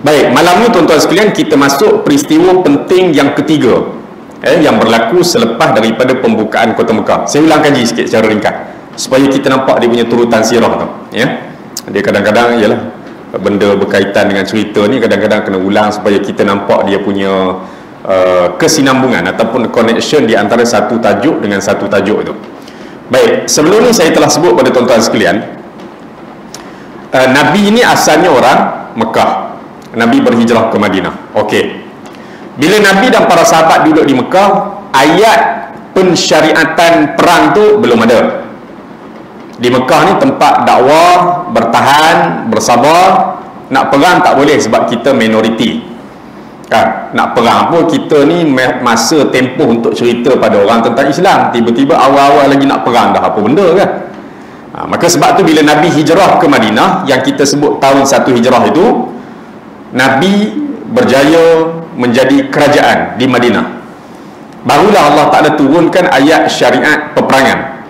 Baik, malam ni tuan-tuan sekalian kita masuk peristiwa penting yang ketiga yang berlaku selepas daripada pembukaan Kota Mekah. Saya ulang kaji sikit secara ringkas supaya kita nampak dia punya turutan sirah tu, ya. Dia kadang-kadang ialah benda berkaitan dengan cerita ni kadang-kadang kena ulang supaya kita nampak dia punya kesinambungan ataupun connection di antara satu tajuk dengan satu tajuk itu. Baik, sebelum ni saya telah sebut pada tuan-tuan sekalian, Nabi ini asalnya orang Mekah. Nabi berhijrah ke Madinah. Okey. Bila Nabi dan para sahabat duduk di Mekah, ayat pensyariatan perang tu belum ada. Di Mekah ni tempat dakwah, bertahan, bersabar. Nak perang tak boleh sebab kita minoriti. Kan? Nak perang pun kita ni masa tempoh untuk cerita pada orang tentang Islam. Tiba-tiba awal-awal lagi nak perang dah apa benda kan? Maka sebab tu bila Nabi hijrah ke Madinah, yang kita sebut tahun 1 hijrah itu, Nabi berjaya menjadi kerajaan di Madinah. Barulah Allah Ta'ala turunkan ayat syariat peperangan.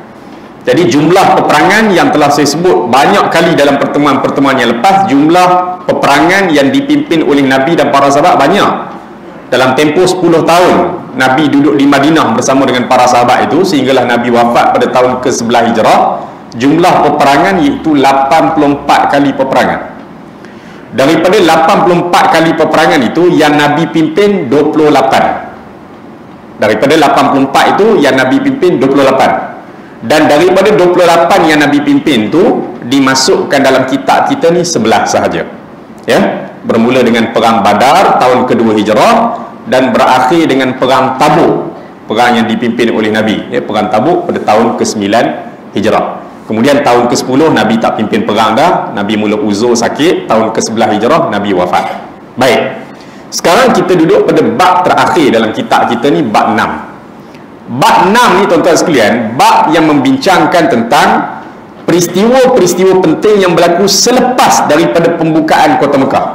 Jadi jumlah peperangan yang telah saya sebut banyak kali dalam pertemuan-pertemuan yang lepas, jumlah peperangan yang dipimpin oleh Nabi dan para sahabat banyak. Dalam tempoh 10 tahun Nabi duduk di Madinah bersama dengan para sahabat itu, sehinggalah Nabi wafat pada tahun ke-11 hijrah. Jumlah peperangan iaitu 84 kali peperangan. Daripada 84 kali peperangan itu, yang Nabi pimpin 28. Daripada 84 itu, yang Nabi pimpin 28. Dan daripada 28 yang Nabi pimpin itu, dimasukkan dalam kitab kita ni 11 sahaja. Ya, bermula dengan perang Badar tahun kedua hijrah dan berakhir dengan perang Tabuk, perang yang dipimpin oleh Nabi. Ya, perang Tabuk pada tahun ke-9 hijrah. Kemudian tahun ke-10 Nabi tak pimpin perang dah, Nabi mula uzur sakit. Tahun ke-11 hijrah Nabi wafat. Baik, sekarang kita duduk pada bab terakhir dalam kitab kita ni, bab 6. Bab 6 ni tuan-tuan sekalian, bab yang membincangkan tentang peristiwa-peristiwa penting yang berlaku selepas daripada pembukaan Kota Mekah,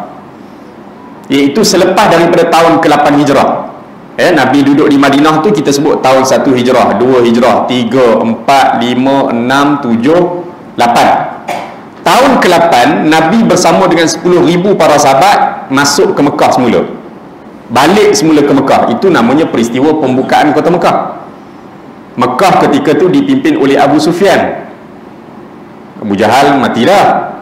iaitu selepas daripada tahun ke-8 hijrah. Nabi duduk di Madinah tu kita sebut tahun 1 hijrah, 2 hijrah, 3, 4, 5, 6, 7, 8. Tahun ke-8 Nabi bersama dengan 10,000 para sahabat masuk ke Mekah semula. Balik semula ke Mekah. Itu namanya peristiwa pembukaan Kota Mekah. Mekah ketika tu dipimpin oleh Abu Sufyan. Abu Jahal mati dah.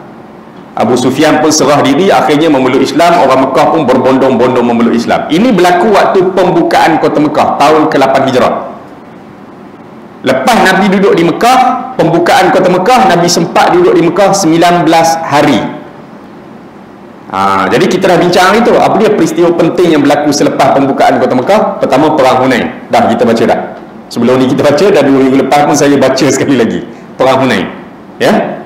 Abu Sufyan pun serah diri, akhirnya memeluk Islam. Orang Mekah pun berbondong-bondong memeluk Islam. Ini berlaku waktu pembukaan Kota Mekah tahun ke-8 hijrah. Lepas Nabi duduk di Mekah, pembukaan Kota Mekah, Nabi sempat duduk di Mekah 19 hari. Jadi kita dah bincang itu. Apa dia peristiwa penting yang berlaku selepas pembukaan Kota Mekah? Pertama, perang Hunain. Dah kita baca dah. Sebelum ni kita baca, dah 2 minggu lepas pun saya baca sekali lagi. Perang Hunain. Ya.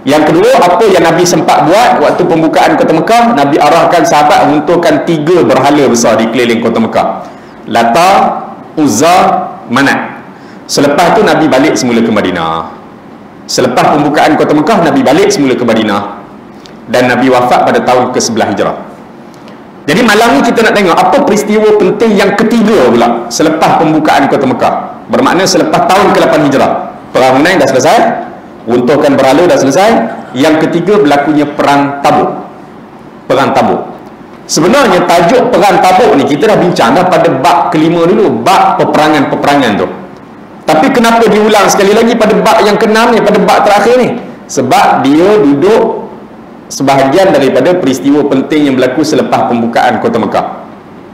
Yang kedua, apa yang Nabi sempat buat waktu pembukaan Kota Mekah? Nabi arahkan sahabat runtuhkan 3 berhala besar di keliling Kota Mekah. Lata, Uzza, Manat. Selepas tu Nabi balik semula ke Madinah. Selepas pembukaan Kota Mekah, Nabi balik semula ke Madinah. Dan Nabi wafat pada tahun ke-11 hijrah. Jadi malam ni kita nak tengok apa peristiwa penting yang ketiga pula selepas pembukaan Kota Mekah. Bermakna selepas tahun ke-8 hijrah. Perang Hunain dah selesai, runtuhkan berhala dah selesai. Yang ketiga berlakunya perang Tabuk. Perang Tabuk. Sebenarnya tajuk perang Tabuk ni kita dah bincang dah pada bab kelima dulu, bab peperangan-peperangan tu. Tapi kenapa diulang sekali lagi pada bab yang ke-6 ni, pada bab terakhir ni? Sebab dia duduk sebahagian daripada peristiwa penting yang berlaku selepas pembukaan Kota Mekah.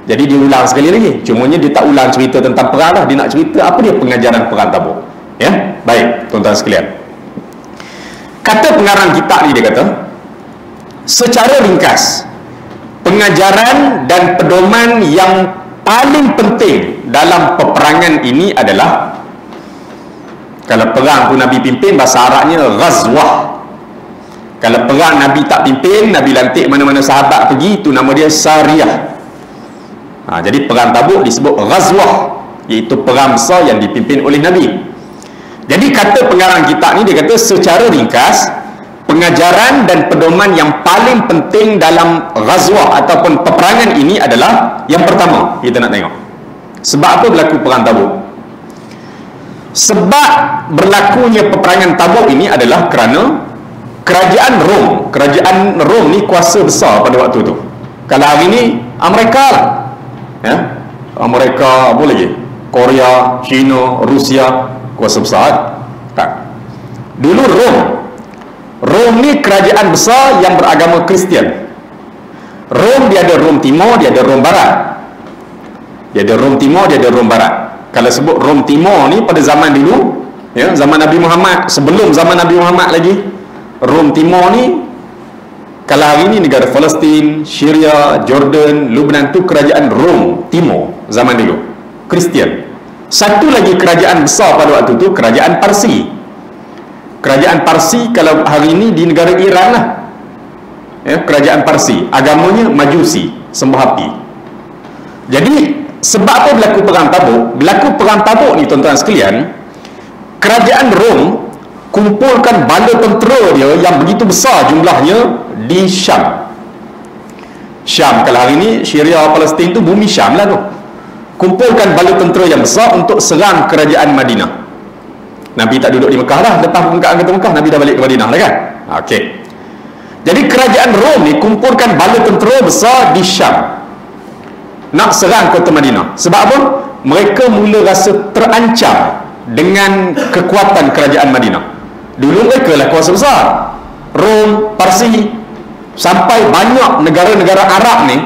Jadi diulang sekali lagi. Cumanya dia tak ulang cerita tentang perang lah. Dia nak cerita apa dia pengajaran perang Tabuk. Ya, baik tuan-tuan sekalian. Kata pengarang kitab ni, dia kata secara ringkas, pengajaran dan pedoman yang paling penting dalam peperangan ini adalah, kalau perang tu Nabi pimpin, bahasa Arabnya ghazwah. Kalau perang Nabi tak pimpin, Nabi lantik mana-mana sahabat pergi, itu nama dia sariyah. Jadi perang Tabuk disebut ghazwah, iaitu perang besar yang dipimpin oleh Nabi. Jadi kata pengarang kitab ni, dia kata secara ringkas, pengajaran dan pedoman yang paling penting dalam ghazwah ataupun peperangan ini adalah, yang pertama kita nak tengok sebab apa berlaku perang Tabuk. Sebab berlakunya peperangan Tabuk ini adalah kerana kerajaan Rom ni kuasa besar pada waktu tu. Kalau hari ni Amerika lah, ya, Amerika apa lagi, Korea, China, Rusia kuasa besar. Tak. Dulu Rom ni kerajaan besar yang beragama Kristian. Rom dia ada Rom Timur, dia ada Rom Barat. Dia ada Rom Timur, dia ada Rom Barat. Kalau sebut Rom Timur ni pada zaman dulu, ya, zaman Nabi Muhammad, sebelum zaman Nabi Muhammad lagi, Rom Timur ni, kalau hari ni negara Palestin, Syria, Jordan, Lebanon tu kerajaan Rom Timur zaman dulu, Kristian. Satu lagi kerajaan besar pada waktu tu, kerajaan Parsi. Kerajaan Parsi kalau hari ini di negara Iran lah, ya, kerajaan Parsi, agamanya Majusi, sembah api. Jadi sebab apa berlaku perang Tabuk? Berlaku perang Tabuk ni tuan-tuan sekalian, kerajaan Rom kumpulkan bala tentera dia yang begitu besar jumlahnya di Syam. Syam kalau hari ini Syria, Palestin tu bumi Syam lah tu. Kumpulkan bala tentera yang besar untuk serang kerajaan Madinah. Nabi tak duduk di Mekah dah, lepas pembukaan kota Mekah Nabi dah balik ke Madinah dah kan. Okey. Jadi kerajaan Rom ni kumpulkan bala tentera besar di Syam nak serang kota Madinah. Sebab apa? Mereka mula rasa terancam dengan kekuatan kerajaan Madinah. Dulu mereka lah kuasa besar, Rom, Parsi, sampai banyak negara-negara Arab ni,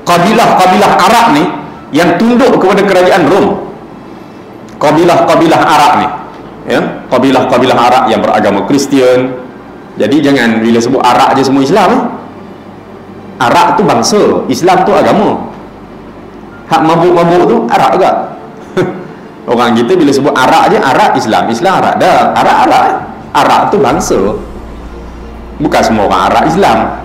kabilah-kabilah Arab ni yang tunduk kepada kerajaan Rom. Kabilah-kabilah Arab ni, ya, kabilah-kabilah Arab yang beragama Kristian. Jadi jangan bila sebut Arab je semua Islam, Arab tu bangsa, Islam tu agama. Hak mabuk-mabuk tu Arab juga. Orang kita bila sebut Arab je, Arab Islam, Islam Arab. Dah, Arab. Arab tu bangsa. Bukan semua orang Arab Islam.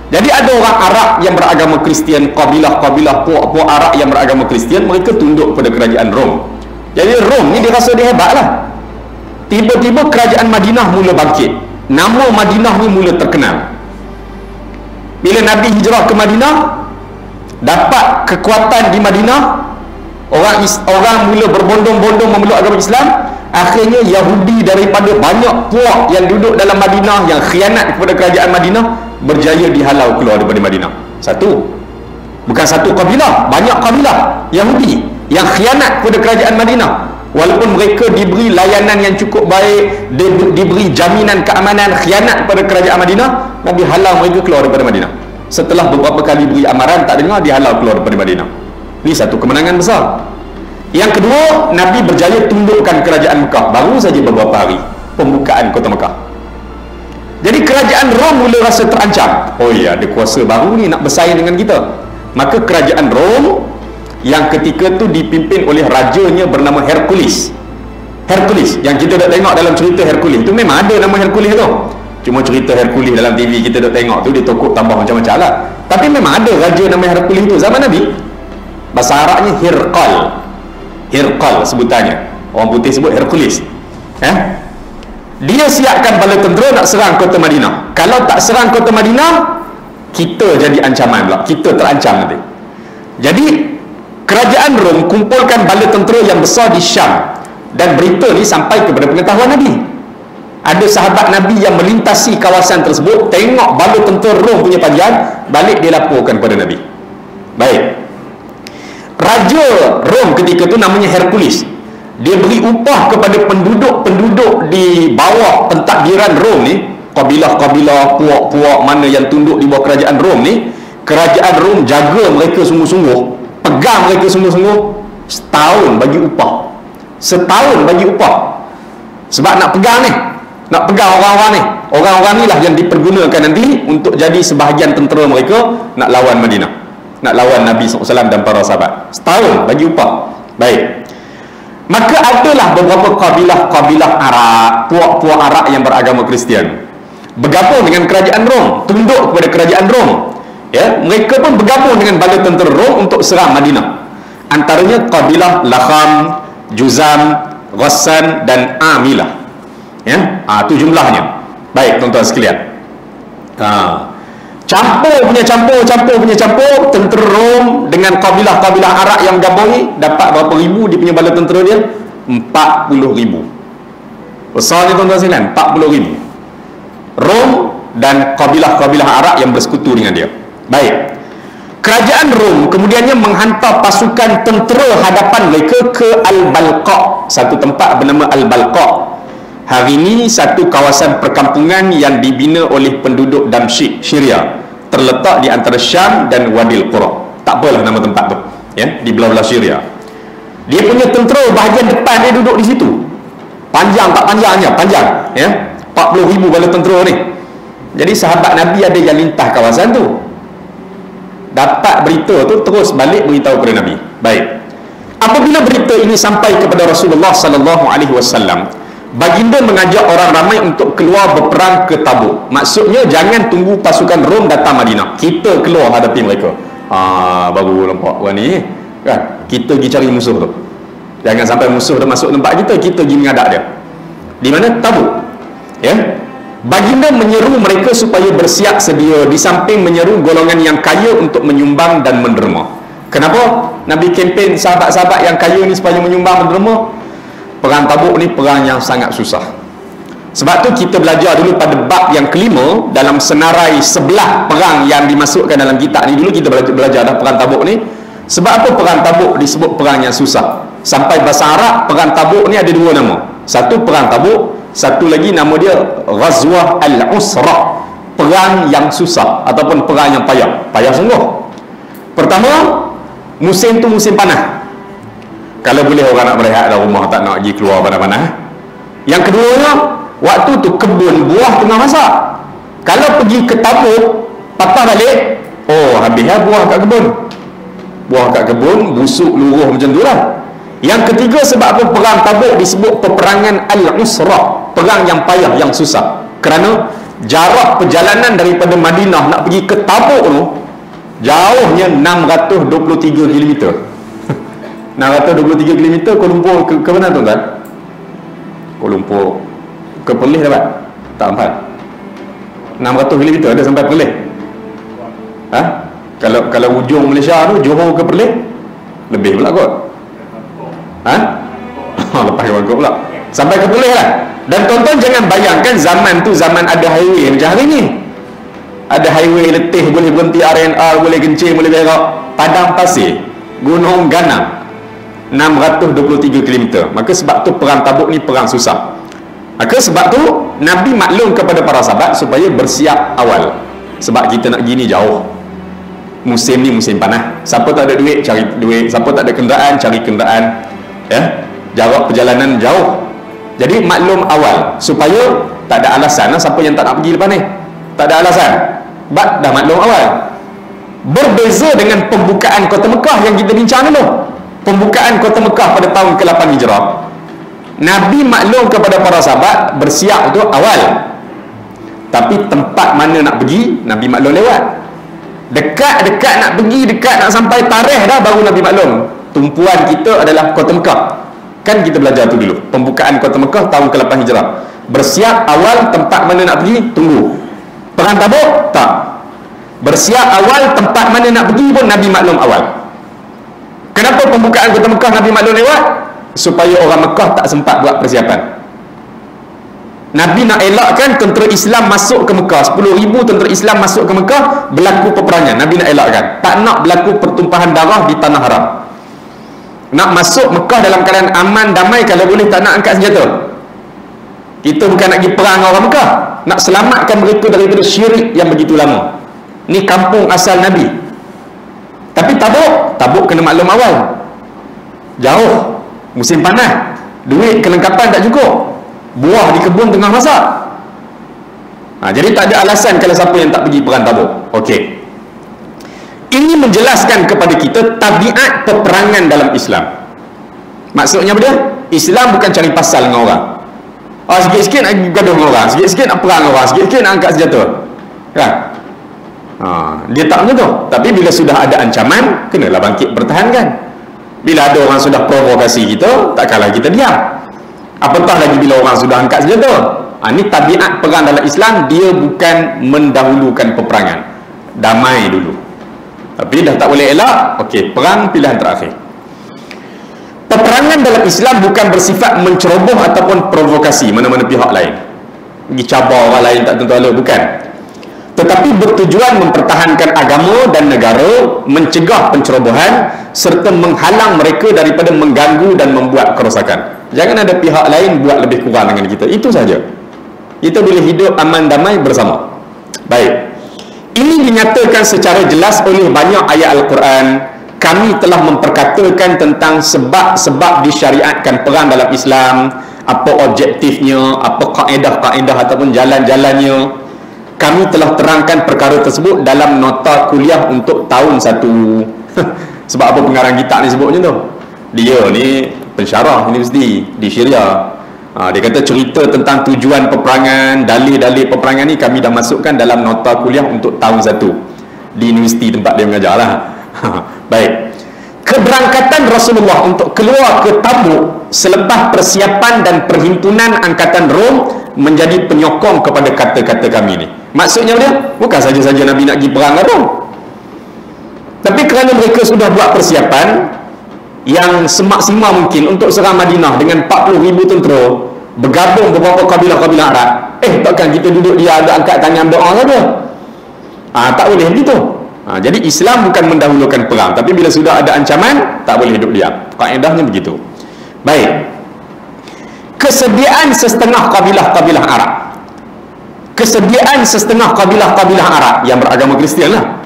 Jadi ada orang Arab yang beragama Kristian, kabilah-kabilah puak-puak Arab yang beragama Kristian, mereka tunduk pada kerajaan Rom. Jadi Rom ni dia rasa dia hebat lah. Tiba-tiba kerajaan Madinah mula bangkit. Nama Madinah ni mula terkenal. Bila Nabi hijrah ke Madinah, dapat kekuatan di Madinah, orang mula berbondong-bondong memeluk agama Islam. Akhirnya Yahudi daripada banyak puak yang duduk dalam Madinah yang khianat kepada kerajaan Madinah berjaya dihalau keluar daripada Madinah. Bukan satu kabilah, banyak kabilah Yahudi yang khianat kepada kerajaan Madinah. Walaupun mereka diberi layanan yang cukup baik, diberi jaminan keamanan, khianat kepada kerajaan Madinah, Nabi halau mereka keluar daripada Madinah. Setelah beberapa kali beri amaran tak dengar, dihalau keluar daripada Madinah. Ini satu kemenangan besar. Yang kedua, Nabi berjaya tundukkan kerajaan Mekah. Baru saja beberapa hari pembukaan kota Mekah. Jadi kerajaan Rom mula rasa terancam. Oh ya, ada kuasa baru ni nak bersaing dengan kita. Maka kerajaan Rom yang ketika tu dipimpin oleh rajanya bernama Hercules. Hercules yang kita dah tengok dalam cerita Hercules tu, memang ada nama Hercules tu. Cuma cerita Hercules dalam TV kita dah tengok tu, dia tokok tambah macam-macam lah. Tapi memang ada raja nama Hercules tu zaman Nabi. Bahasa Arabnya Hirqal sebutannya. Orang putih sebut Hercules. Dia siapkan bala tentera nak serang kota Madinah. Kalau tak serang kota Madinah, kita jadi ancaman pula. Kita terancam nanti. Jadi kerajaan Rom kumpulkan bala tentera yang besar di Syam, dan berita ni sampai kepada pengetahuan Nabi. Ada sahabat Nabi yang melintasi kawasan tersebut, tengok bala tentera Rom punya panjang, balik dia laporkan kepada Nabi. Baik. Raja Rom ketika tu namanya Hercules. Dia beri upah kepada penduduk-penduduk di bawah pentadbiran Rom ni, kabilah-kabilah, puak-puak mana yang tunduk di bawah kerajaan Rom ni. Kerajaan Rom jaga mereka sungguh-sungguh, pegang mereka sungguh-sungguh, setahun bagi upah. Setahun bagi upah. Sebab nak pegang ni, nak pegang orang-orang ni. Orang-orang ni lah yang dipergunakan nanti untuk jadi sebahagian tentera mereka nak lawan Madinah, nak lawan Nabi SAW dan para sahabat. Setahun bagi upah. Baik. Maka adalah beberapa kabilah-kabilah Arab, puak-puak Arab yang beragama Kristian, bergabung dengan kerajaan Rom, tunduk kepada kerajaan Rom. Ya, mereka pun bergabung dengan bala tentera Rom untuk serang Madinah. Antaranya kabilah Lakham, Juzam, Ghassan dan Amilah. Ya, itu jumlahnya. Baik tuan-tuan sekalian. Campur tentera Rom dengan kabilah-kabilah Arab yang gabung ni, dapat berapa ribu dia punya bala tentera dia? 40,000. Besarnya tuan-tuan sekalian, 40,000. Rom dan kabilah-kabilah Arab yang bersekutu dengan dia. Baik. Kerajaan Rom kemudiannya menghantar pasukan tentera hadapan mereka ke Al-Balqa, satu tempat bernama Al-Balqa. Hari ini satu kawasan perkampungan yang dibina oleh penduduk Damsyik, Syria, terletak di antara Syam dan Wadil Qura. Tak apalah nama tempat tu, ya, di belah-belah Syria. Dia punya tentera bahagian depan dia duduk di situ. Panjang tak panjangnya, panjang, ya. 40,000 bala tentera ni. Jadi sahabat Nabi ada yang lintah kawasan tu. Dapat berita tu, terus balik beritahu kepada Nabi. Baik. Apabila berita ini sampai kepada Rasulullah sallallahu alaihi wasallam, baginda mengajak orang ramai untuk keluar berperang ke Tabuk. Maksudnya jangan tunggu pasukan Rom datang Madinah, kita keluar hadapi mereka. Baru nampak orang ni kan, kita pergi cari musuh tu. Jangan sampai musuh dah masuk tempat kita, kita pergi menghadap dia. Di mana? Tabuk. Ya. Baginda menyeru mereka supaya bersiap sedia, di samping menyeru golongan yang kaya untuk menyumbang dan menderma. Kenapa Nabi kempen sahabat-sahabat yang kaya ni supaya menyumbang menderma? Perang Tabuk ni perang yang sangat susah. Sebab tu kita belajar dulu pada bab yang kelima dalam senarai sebelah perang yang dimasukkan dalam kitab ni. Dulu kita belajar dah perang Tabuk ni. Sebab apa perang Tabuk disebut perang yang susah? Sampai bahasa Arab perang Tabuk ni ada dua nama. Satu perang Tabuk, satu lagi nama dia Ghazwah Al-Usra, perang yang susah ataupun perang yang payah. Payah sungguh. Pertama, musim tu musim panas. Kalau boleh orang nak berehat dalam rumah, tak nak pergi keluar panas-panas. Yang keduanya, waktu tu kebun buah tengah masak. Kalau pergi ke Tabuk, patah balik, habislah buah kat kebun. Buah kat kebun, busuk luruh macam tu lah. Yang ketiga, sebab apa perang Tabuk disebut peperangan Al-Usra, perang yang payah, yang susah. Kerana jarak perjalanan daripada Madinah nak pergi ke Tabuk tu jauhnya 623 km. 623 km. Kuala Lumpur ke mana tuan-tuan? Kuala Lumpur ke Perlis dapat? Tak empat. 600 km ada sampai Perlis. Kalau ujung Malaysia tu Johor ke Perlis lebih pula kot. Lepas ke Bangkok pula sampai ke Perlis lah. Dan tuan-tuan jangan bayangkan zaman tu zaman ada highway macam hari ni. Ada highway letih, boleh berhenti RNR, boleh kencing, boleh berak. Padang pasir, gunung ganang, 623 km. Maka sebab tu perang Tabuk ni perang susah. Maka sebab tu Nabi maklum kepada para sahabat supaya bersiap awal. Sebab kita nak gini jauh. Musim ni musim panas. Siapa tak ada duit, cari duit. Siapa tak ada kenderaan, cari kenderaan. Ya, jarak perjalanan jauh. Jadi maklum awal supaya tak ada alasan lah siapa yang tak nak pergi lepas ni. Tak ada alasan. Sebab dah maklum awal. Berbeza dengan pembukaan kota Mekah yang kita bincang dulu. Pembukaan kota Mekah pada tahun ke-8 Hijrah. Nabi maklum kepada para sahabat bersiap tu awal. Tapi tempat mana nak pergi, Nabi maklum lewat. Dekat-dekat nak pergi, dekat nak sampai tarikh dah baru Nabi maklum. Tumpuan kita adalah kota Mekah. Kan kita belajar tu dulu. Pembukaan kota Mekah tahun ke-8 Hijrah. Bersiap awal, tempat mana nak pergi, tunggu. Perang Tabuk, tak. Bersiap awal, tempat mana nak pergi pun Nabi maklum awal. Kenapa pembukaan kota Mekah Nabi maklum lewat? Supaya orang Mekah tak sempat buat persiapan. Nabi nak elakkan tentera Islam masuk ke Mekah. 10,000 tentera Islam masuk ke Mekah, berlaku peperangan. Nabi nak elakkan. Tak nak berlaku pertumpahan darah di tanah haram. Nak masuk Mekah dalam keadaan aman, damai, kalau boleh tak nak angkat senjata. Kita bukan nak pergi perang orang Mekah, nak selamatkan mereka daripada syirik yang begitu lama. Ni kampung asal Nabi. Tapi Tabuk kena maklum awal. Jauh, musim panas, duit kelengkapan tak cukup, buah di kebun tengah masak. Jadi tak ada alasan kalau siapa yang tak pergi perang Tabuk. Okey. Ini menjelaskan kepada kita tabiat peperangan dalam Islam. Maksudnya apa dia? Islam bukan cari pasal dengan orang. Sikit-sikit nak gaduh dengan orang, sikit-sikit nak perang dengan orang, sikit-sikit nak angkat senjata. Kan? Dia tak macam tu. Tapi bila sudah ada ancaman, kenalah bangkit pertahankan. Bila ada orang sudah provokasi kita, takkanlah kita diam. Apatah lagi bila orang sudah angkat senjata. Ini tabiat perang dalam Islam. Dia bukan mendahulukan peperangan. Damai dulu. Tapi dah tak boleh elak, okey, perang pilihan terakhir. Peperangan dalam Islam bukan bersifat menceroboh ataupun provokasi mana-mana pihak lain. Pergi cabar orang lain tak tentu ala, bukan. tetapi bertujuan mempertahankan agama dan negara, mencegah pencerobohan serta menghalang mereka daripada mengganggu dan membuat kerosakan. Jangan ada pihak lain buat lebih kurang dengan kita. Itu saja. Kita boleh hidup aman damai bersama. Baik. Ini dinyatakan secara jelas oleh banyak ayat Al-Quran. Kami telah memperkatakan tentang sebab-sebab disyariatkan perang dalam Islam, apa objektifnya, apa kaedah-kaedah ataupun jalan-jalannya. Kami telah terangkan perkara tersebut dalam nota kuliah untuk tahun 1. Sebab apa pengarang kitab ni sebutnya tu? Dia ni pensyarah universiti di Syria. Dia kata cerita tentang tujuan peperangan, dalil-dalil peperangan ni kami dah masukkan dalam nota kuliah untuk tahun 1 di universiti tempat dia mengajar lah. Baik. Keberangkatan Rasulullah untuk keluar ke Tabuk selepas persiapan dan perhimpunan angkatan Rom menjadi penyokong kepada kata-kata kami ni. Maksudnya dia bukan saja-saja Nabi nak pergi perang Rom, tapi kerana mereka sudah buat persiapan yang semaksimal mungkin untuk serang Madinah dengan 40,000 tentera, bergabung beberapa kabilah-kabilah Arab. Takkan kita duduk dia ada angkat tangan doa saja? Tak boleh begitu. Jadi Islam bukan mendahulukan perang, tapi bila sudah ada ancaman tak boleh hidup diam. Kaedahnya begitu. Baik. Kesediaan setengah kabilah-kabilah Arab. Kesediaan setengah kabilah-kabilah Arab yang beragama Kristian lah,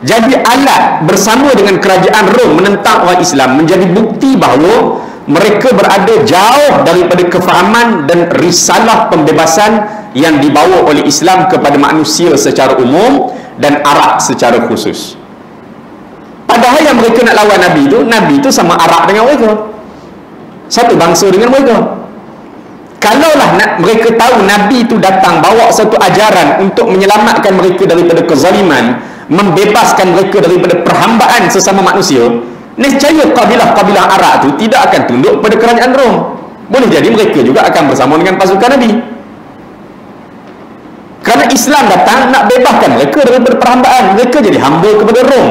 jadi alat bersama dengan kerajaan Rom menentang orang Islam, menjadi bukti bahawa mereka berada jauh daripada kefahaman dan risalah pembebasan yang dibawa oleh Islam kepada manusia secara umum dan Arab secara khusus. Padahal yang mereka nak lawan Nabi itu sama Arab dengan mereka, satu bangsa dengan mereka. Kalaulah mereka tahu Nabi itu datang bawa satu ajaran untuk menyelamatkan mereka daripada kezaliman, membebaskan mereka daripada perhambaan sesama manusia, niscaya kabilah-kabilah Arab itu tidak akan tunduk pada kerajaan Rom. Boleh jadi mereka juga akan bersama dengan pasukan Nabi, kerana Islam datang nak bebaskan mereka daripada perhambaan. Mereka jadi hamba kepada Rom.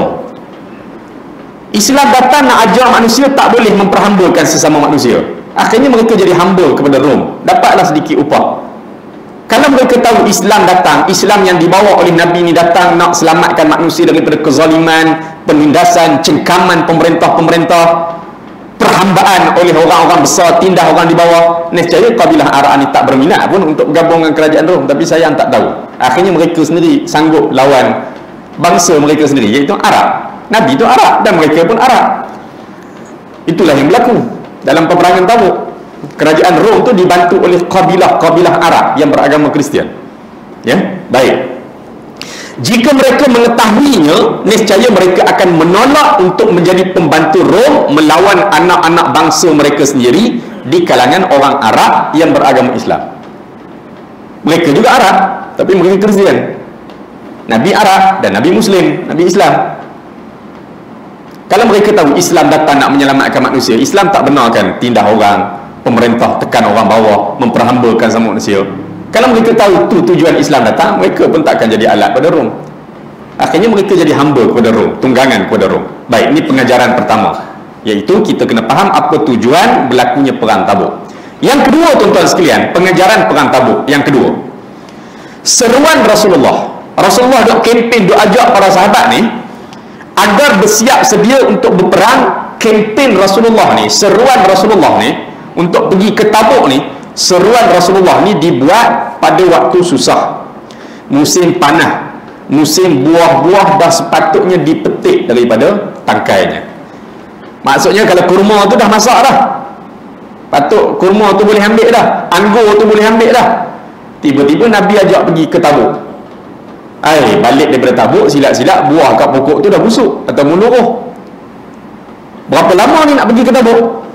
Islam datang nak ajar manusia tak boleh memperhambakan sesama manusia. Akhirnya mereka jadi hamba kepada Rom, dapatlah sedikit upah. Kalau mereka tahu Islam datang, Islam yang dibawa oleh Nabi ni datang nak selamatkan manusia daripada kezaliman, penindasan, cengkaman pemerintah-pemerintah, perhambaan oleh orang-orang besar, tindah orang di bawah, nescaya kabilah Arab ni tak berminat pun untuk bergabung dengan kerajaan Rom. Tapi sayang tak tahu, akhirnya mereka sendiri sanggup lawan bangsa mereka sendiri, iaitu Arab. Nabi itu Arab dan mereka pun Arab. Itulah yang berlaku dalam peperangan Tabuk. Kerajaan Rom itu dibantu oleh kabilah-kabilah Arab yang beragama Kristian. Ya, baik. Jika mereka mengetahuinya, niscaya mereka akan menolak untuk menjadi pembantu Rom melawan anak-anak bangsa mereka sendiri di kalangan orang Arab yang beragama Islam. Mereka juga Arab, tapi mereka Kristian. Nabi Arab dan Nabi Muslim, Nabi Islam. Kalau mereka tahu Islam datang nak menyelamatkan manusia, Islam tak benarkan tindah orang, pemerintah tekan orang bawah, memperhambakan sama manusia. Kalau mereka tahu tu tujuan Islam datang, mereka pun tak akan jadi alat pada Rom. Akhirnya mereka jadi hamba kepada Rom, tunggangan kepada Rom. Baik, ini pengajaran pertama, iaitu kita kena faham apa tujuan berlakunya perang Tabuk. Yang kedua, tuan-tuan sekalian, pengajaran perang Tabuk yang kedua, seruan Rasulullah duk kempen, duk ajak para sahabat ni agar bersiap sedia untuk berperang. Kempen Rasulullah ni, seruan Rasulullah ni untuk pergi ke Tabuk ni, seruan Rasulullah ni dibuat pada waktu susah, musim panah, musim buah-buah dah sepatutnya dipetik daripada tangkainya. Maksudnya kalau kurma tu dah masak dah, patut kurma tu boleh ambil dah, anggur tu boleh ambil dah. Tiba-tiba Nabi ajak pergi ke Tabuk. Balik daripada Tabuk, silap-silap buah kat pokok tu dah busuk atau meluruh. Berapa lama ni nak pergi ke Tabuk?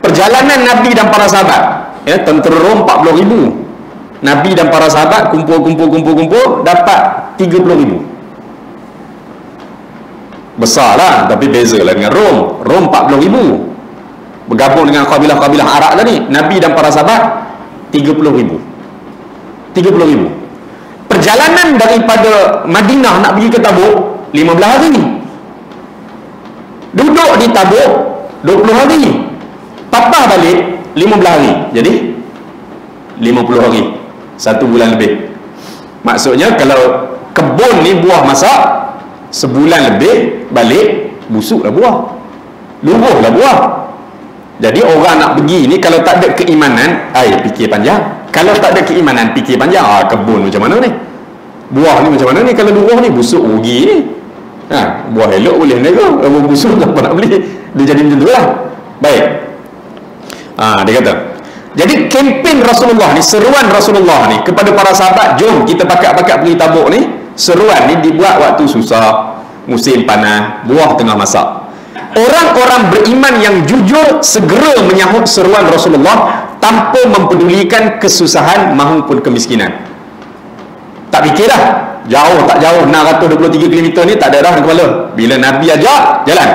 Perjalanan Nabi dan para sahabat, tentera Rom 40,000, Nabi dan para sahabat kumpul dapat 30,000. Besar lah, tapi beza lah dengan Rom. Rom 40,000 bergabung dengan kabilah-kabilah Arab tadi. Nabi dan para sahabat 30,000. Perjalanan daripada Madinah nak pergi ke Tabuk 15 hari. Duduk di Tabuk 20 hari. Patah balik 15 hari. Jadi 50 hari, 1 bulan lebih. Maksudnya kalau kebun ni buah masak sebulan lebih, balik busuklah buah, luruhlah buah. Jadi orang nak pergi ni kalau tak ada keimanan, fikir panjang. Kalau tak ada keimanan, fikir panjang. Kebun macam mana ni, buah ni macam mana ni, kalau luruh ni, busuk rugi ni. Buah elok boleh nego, buah busuk tak nak beli. Dia jadi macam tu lah. Baik. Dia kata, jadi kempen Rasulullah ni, seruan Rasulullah ni kepada para sahabat, jom kita pakat-pakat pergi Tabuk ni. Seruan ni dibuat waktu susah, musim panas, buah tengah masak. Orang-orang beriman yang jujur segera menyahut seruan Rasulullah tanpa mempedulikan kesusahan maupun kemiskinan. Tak fikirlah jauh tak jauh 623 km ni, tak ada dah kepala. Bila Nabi ajak, jalan.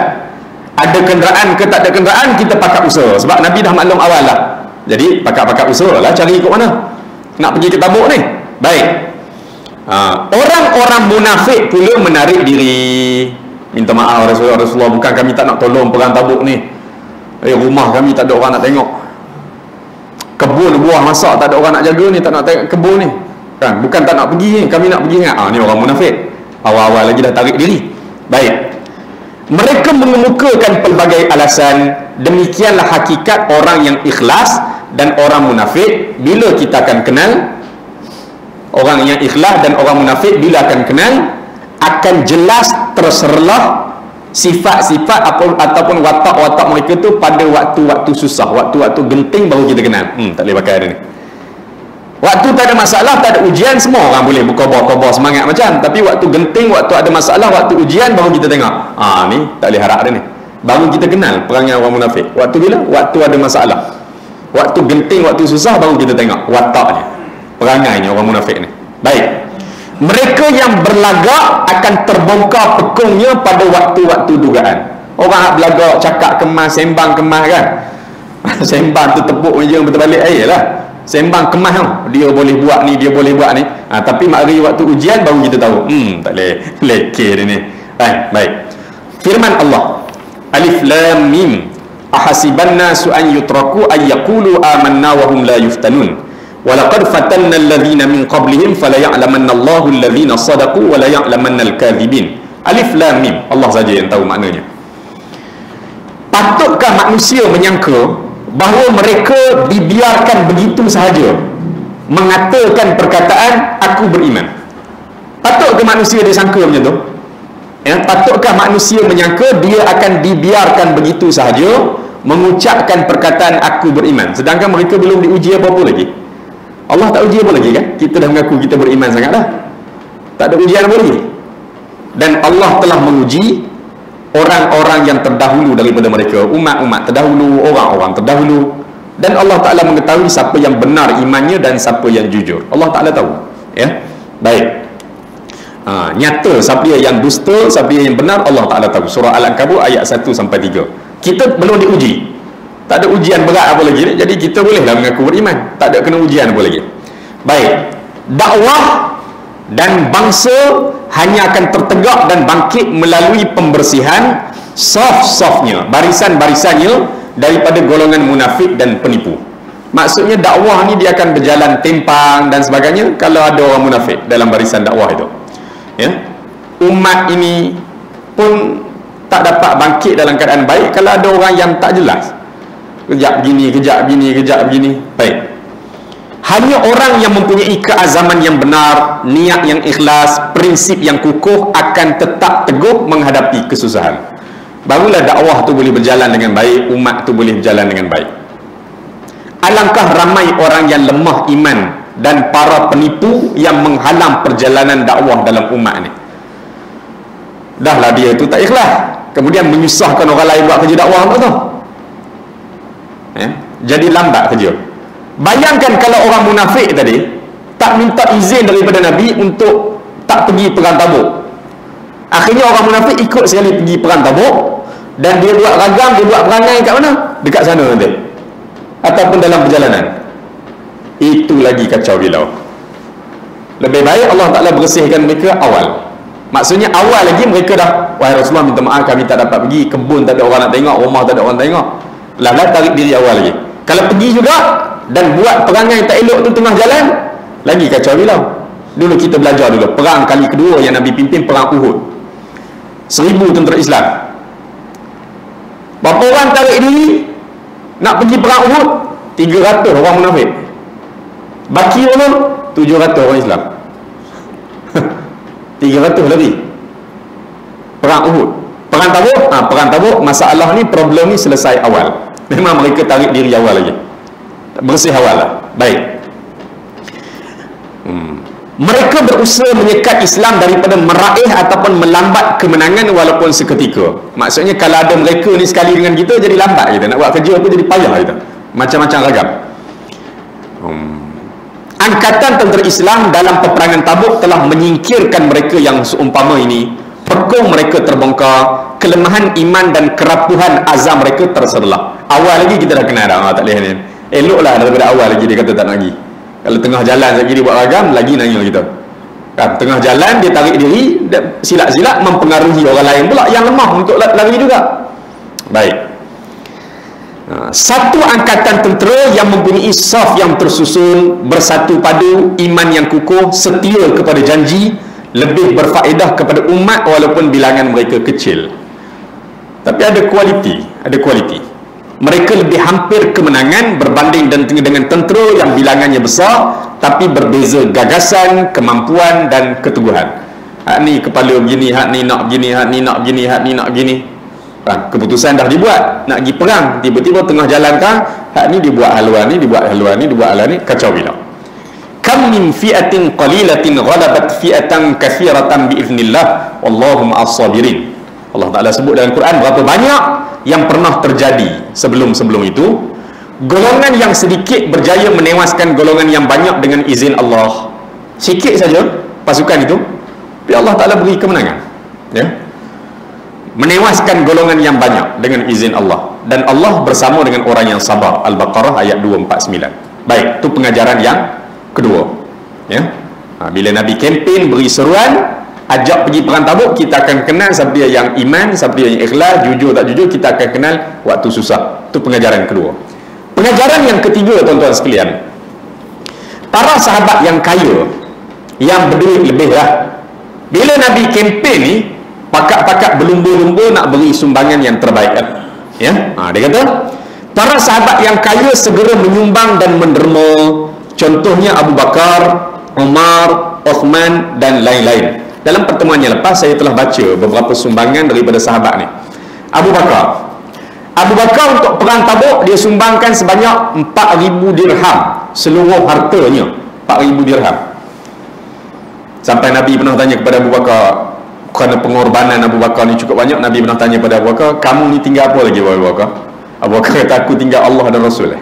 Ada kenderaan ke tak ada kenderaan, kita pakat usaha. Sebab Nabi dah maklum awal lah. Jadi pakat-pakat usaha lah cari ikut mana nak pergi ke Tabuk ni. Baik. Orang-orang munafik pula menarik diri, minta maaf Rasulullah, bukan kami tak nak tolong perang Tabuk ni, rumah kami tak ada orang nak tengok, kebun buah masak tak ada orang nak jaga ni, tak nak tengok kebun ni kan, bukan tak nak pergi ni, kami nak pergi ni. Ni orang munafik, awal-awal lagi dah tarik diri. Baik, mereka mengemukakan pelbagai alasan. Demikianlah hakikat orang yang ikhlas dan orang munafik. Bila kita akan kenal orang yang ikhlas dan orang munafik, bila akan kenal, akan jelas terserlah sifat-sifat ataupun watak-watak mereka tu pada waktu-waktu susah, waktu-waktu genting baru kita kenal. Tak boleh pakai hari ni. Waktu tak ada masalah, tak ada ujian, semua orang boleh berkobar-kobar semangat macam. Tapi waktu genting, waktu ada masalah, waktu ujian, baru kita tengok, ni tak boleh harap dia ni. Baru kita kenal perangai orang munafik. Waktu bila? Waktu ada masalah, waktu genting, waktu susah, baru kita tengok wataknya, perangainya orang munafik ni. Baik. Mereka yang berlagak akan terbongkar pekungnya pada waktu-waktu dugaan. Orang nak berlagak, cakap kemas, sembang kemas kan. Sembang tu tepuk meja berbalik air lah. Sembang kemas tu, dia boleh buat ni, dia boleh buat ni. Tapi mari waktu ujian baru kita tahu, tak boleh lekir dia ni. Baik. Firman Allah, Alif Lam Mim, ahasiban nasu an yutraku ay yaqulu amanna wa hum la yuftanun. Walaqad fatanna alladhina min qablihim fala ya'lamanna Allahu alladhina sadaqu wa la ya'lamanna al-kadhibin. Alif Lam Mim, Allah saja yang tahu maknanya. Patutkah manusia menyangka bahawa mereka dibiarkan begitu sahaja mengatakan perkataan aku beriman? Patutkah manusia dia sangka macam tu? Patutkah manusia menyangka dia akan dibiarkan begitu sahaja mengucapkan perkataan aku beriman, sedangkan mereka belum diuji apa-apa lagi? Allah tak uji apa lagi kan? Kita dah mengaku kita beriman sangat dah, tak ada ujian apa lagi. Dan Allah telah menguji orang-orang yang terdahulu daripada mereka, umat-umat terdahulu, orang-orang terdahulu. Dan Allah Ta'ala mengetahui siapa yang benar imannya dan siapa yang jujur. Allah Ta'ala tahu. Baik. Nyata siapa yang dusta, siapa yang benar, Allah Ta'ala tahu. Surah Al-Ankabut ayat 1-3. Kita belum diuji, tak ada ujian berat apa lagi, jadi kita bolehlah mengaku beriman, tak ada kena ujian apa lagi. Baik. Dakwah dan bangsa hanya akan tertegak dan bangkit melalui pembersihan saf-safnya, barisan-barisannya daripada golongan munafik dan penipu. Maksudnya dakwah ni dia akan berjalan timpang dan sebagainya kalau ada orang munafik dalam barisan dakwah itu. Umat ini pun tak dapat bangkit dalam keadaan baik kalau ada orang yang tak jelas, kejap gini, kejap gini, kejap begini. Baik. Hanya orang yang mempunyai keazaman yang benar, niat yang ikhlas, prinsip yang kukuh akan tetap teguh menghadapi kesusahan. Barulah dakwah tu boleh berjalan dengan baik, umat tu boleh berjalan dengan baik. Alangkah ramai orang yang lemah iman dan para penipu yang menghalang perjalanan dakwah dalam umat ni. Dahlah dia tu tak ikhlas, kemudian menyusahkan orang lain buat kerja dakwah tu. Jadi lambat kerja. Bayangkan kalau orang munafik tadi tak minta izin daripada Nabi untuk tak pergi perang Tabuk. Akhirnya orang munafik ikut sekali pergi perang Tabuk, dan dia buat ragam, dia buat perangai kat mana? Dekat sana nanti, ataupun dalam perjalanan. Itu lagi kacau bilau. Lebih baik Allah Ta'ala bersihkan mereka awal. Maksudnya awal lagi mereka dah, wahai Rasulullah minta maaf kami tak dapat pergi, kebun tak ada orang nak tengok, rumah tak ada orang tengok. Lah tarik diri awal lagi. Kalau pergi juga dan buat perangai tak elok tu tengah jalan, lagi kacau bilau. Dulu kita belajar dulu, perang kali kedua yang Nabi pimpin, perang Uhud. 1000 tentera Islam. Berapa orang tarik diri nak pergi perang Uhud? 300 orang munafik. Baki orang 700 orang Islam. 300 lebih. Perang Uhud. Perang Tabuk, perang Tabuk, masalah ni, problem ni selesai awal. Memang mereka tarik diri awal lagi. Bersih awal lah. Baik. Mereka berusaha menyekat Islam daripada meraih ataupun melambat kemenangan walaupun seketika. Maksudnya kalau ada mereka ni sekali dengan kita, jadi lambat kita. Nak buat kerja apa jadi payah kita. Macam-macam ragam. Angkatan tentera Islam dalam peperangan Tabuk telah menyingkirkan mereka yang seumpama ini. Pekung mereka terbongkar, kelemahan iman dan kerapuhan azam mereka terselah. Awal lagi kita dah kenal dah, tak boleh ni. Eloklah daripada awal lagi dia kata tak nak pergi. Kalau tengah jalan lagi dia buat ragam, lagi nanya kita. Kan, tengah jalan dia tarik diri, silap-silap mempengaruhi orang lain pula yang lemah untuk lari juga. Baik. Satu angkatan tentera yang mempunyai saf yang tersusun, bersatu padu, iman yang kukuh, setia kepada janji, lebih berfaedah kepada umat walaupun bilangan mereka kecil. Tapi ada kualiti. Mereka lebih hampir kemenangan berbanding dengan tentera yang bilangannya besar tapi berbeza gagasan, kemampuan dan keteguhan. Hak ni kepala begini, hak ni nak begini, hak ni nak begini, hak ni nak begini. Keputusan dah dibuat nak pergi perang, tiba-tiba tengah jalan kan, hak ni dibuat haluan ni, dibuat haluan ni, dibuat haluan ni, kacau bila. Kam min fi'atin qalilatin ghalabat fi'atan katsiratan biiznillah wallahu ma'as sabirin. Allah Ta'ala sebut dalam Quran berapa banyak yang pernah terjadi sebelum itu. Golongan yang sedikit berjaya menewaskan golongan yang banyak dengan izin Allah. Sikit saja pasukan itu, tapi Allah Ta'ala beri kemenangan, ya, menewaskan golongan yang banyak dengan izin Allah. Dan Allah bersama dengan orang yang sabar. Al-Baqarah ayat 249. Baik, itu pengajaran yang kedua, ya. Bila Nabi kempen beri seruan, ajak pergi perang Tabuk, kita akan kenal siapa dia yang iman, siapa dia yang ikhlas, jujur tak jujur, kita akan kenal waktu susah. Itu pengajaran kedua. Pengajaran yang ketiga, tuan-tuan sekalian, para sahabat yang kaya, yang berduit lebih lah, bila Nabi kempen ni, pakat-pakat berlumba-lumba nak beri sumbangan yang terbaik kan? Ya? Dia kata para sahabat yang kaya segera menyumbang dan menderma. Contohnya Abu Bakar, Umar, Uthman dan lain-lain. Dalam pertemuan yang lepas saya telah baca beberapa sumbangan daripada sahabat ni. Abu Bakar untuk perang Tabuk dia sumbangkan sebanyak 4,000 dirham seluruh hartanya. 4,000 dirham. Sampai Nabi pernah tanya kepada Abu Bakar, kerana pengorbanan Abu Bakar ni cukup banyak, Nabi pernah tanya pada Abu Bakar, kamu ni tinggal apa lagi Abu Bakar? Abu Bakar kata, aku tinggal Allah dan Rasul.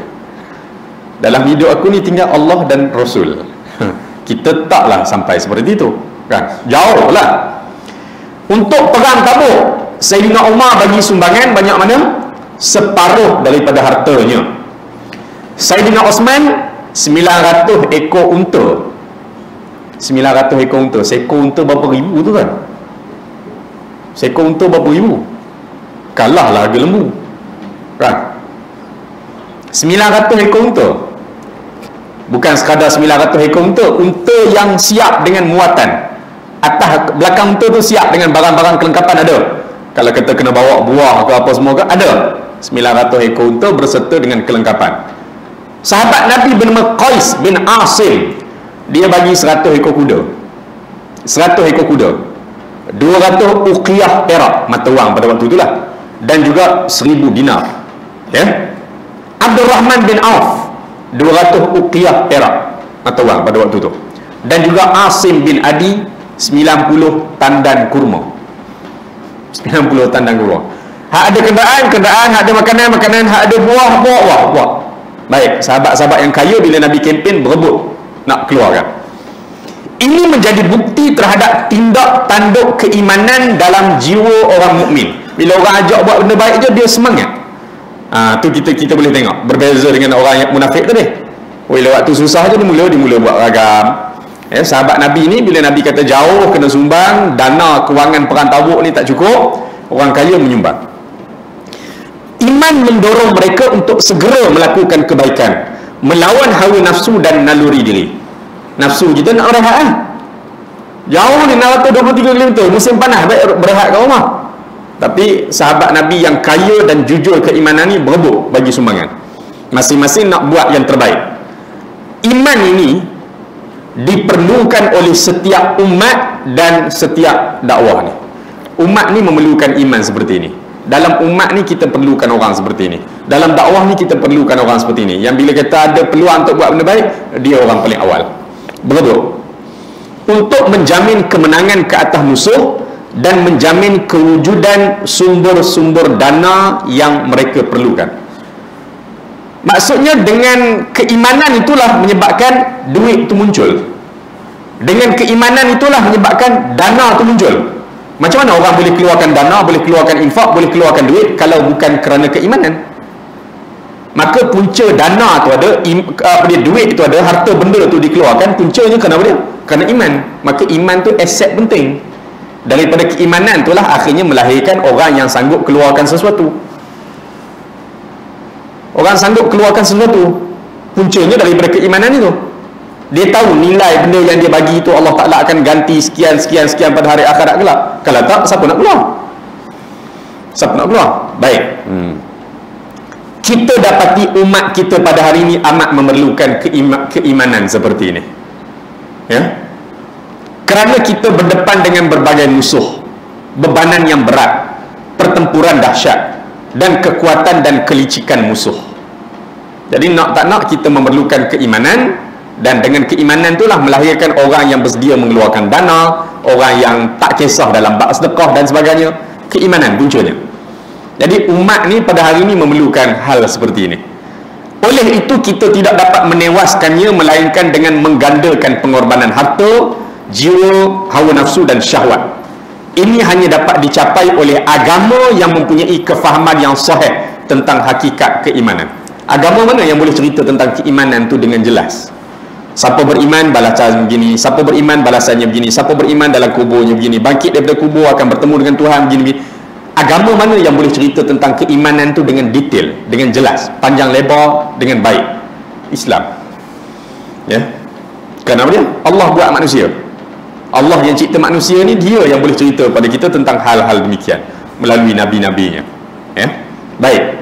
Dalam hidup aku ni tinggal Allah dan Rasul. Kita taklah sampai seperti itu kan, jauh lah. Untuk perang Tabuk, Sayyidina Umar bagi sumbangan banyak mana? Separuh daripada hartanya. Sayyidina Osman 900 ekor unta. 900 ekor unta. Seekor unta berapa ribu tu kan? Seekor unta berapa ribu? Kalah lah harga lembu kan? 900 ekor unta. Bukan sekadar 900 ekor unta, unta yang siap dengan muatan. Atas belakang unta tu siap dengan barang-barang kelengkapan ada. Kalau kita kena bawa buah ke apa semua ke, ada. 900 ekor unta berserta dengan kelengkapan. Sahabat Nabi bernama Qais bin Asim, dia bagi 100 ekor kuda. 100 ekor kuda. 200 uqiyah perak, mata wang pada waktu itulah. Dan juga 1000 dinar. Ya. Abdurrahman bin Auf 200 uqiyah perak, mata wang pada waktu itu. Dan juga Asim bin Adi 90 tandan kurma. 90 tandan kurma. Hak ada kenderaan, hak ada makanan, hak ada buah. Baik, sahabat-sahabat yang kaya bila Nabi kempen berebut nak keluarkan. Ini menjadi bukti terhadap tindak tanduk keimanan dalam jiwa orang mukmin. Bila orang ajak buat benda baik je, dia semangat. Tu kita boleh tengok. Berbeza dengan orang yang munafik tadi. Bila waktu susah je dia mula buat ragam. Sahabat Nabi ni bila Nabi kata jauh kena sumbang, dana kewangan perang Tabuk ni tak cukup, orang kaya menyumbang. Iman mendorong mereka untuk segera melakukan kebaikan, melawan hawa nafsu dan naluri diri. Nafsu kita nak rehat kan? Jauh ni 623 km, musim panas, baik berehat kat rumah. Tapi sahabat Nabi yang kaya dan jujur keimanan ni berebut bagi sumbangan. Masing-masing nak buat yang terbaik. Iman ini diperlukan oleh setiap umat dan setiap dakwah ni. Umat ni memerlukan iman seperti ini. Dalam umat ni kita perlukan orang seperti ini. Dalam dakwah ni kita perlukan orang seperti ini. Yang bila kita ada peluang untuk buat benda baik, dia orang paling awal. Berebut untuk menjamin kemenangan ke atas musuh dan menjamin kewujudan sumber-sumber dana yang mereka perlukan. Maksudnya dengan keimanan itulah menyebabkan duit itu muncul. Dengan keimanan itulah menyebabkan dana itu muncul. Macam mana orang boleh keluarkan dana, boleh keluarkan infak, boleh keluarkan duit kalau bukan kerana keimanan? Maka punca dana tu ada, duit itu ada, harta benda tu dikeluarkan, puncanya kenapa dia? Kerana iman. Maka iman tu aset penting. Daripada keimanan itulah akhirnya melahirkan orang yang sanggup keluarkan sesuatu. Orang sanggup keluarkan sesuatu, puncanya daripada keimanan itu. Dia tahu nilai benda yang dia bagi itu Allah Ta'ala akan ganti sekian pada hari akhirat kelak. Kalau tak, siapa nak keluar? Siapa nak keluar? Baik. Kita dapati umat kita pada hari ini amat memerlukan keimanan seperti ini. Ya? Kerana kita berdepan dengan berbagai musuh, bebanan yang berat, pertempuran dahsyat, dan kekuatan dan kelicikan musuh. Jadi nak tak nak kita memerlukan keimanan, dan dengan keimanan itulah melahirkan orang yang bersedia mengeluarkan dana, orang yang tak kisah dalam bab sedekah dan sebagainya. Keimanan puncanya. Jadi umat ni pada hari ini memerlukan hal seperti ini. Oleh itu kita tidak dapat menewaskannya melainkan dengan menggandakan pengorbanan harta, jiwa, hawa nafsu dan syahwat. Ini hanya dapat dicapai oleh agama yang mempunyai kefahaman yang sahih tentang hakikat keimanan. Agama mana yang boleh cerita tentang keimanan tu dengan jelas? Siapa beriman balasan begini, siapa beriman balasannya begini, siapa beriman dalam kuburnya begini, bangkit daripada kubur akan bertemu dengan Tuhan begini. Agama mana yang boleh cerita tentang keimanan tu dengan detail, dengan jelas, panjang lebar, dengan baik? Islam. Ya. Kenapa dia? Allah buat manusia. Allah yang cipta manusia ni, dia yang boleh cerita pada kita tentang hal-hal demikian melalui nabi-nabinya. Ya. Baik.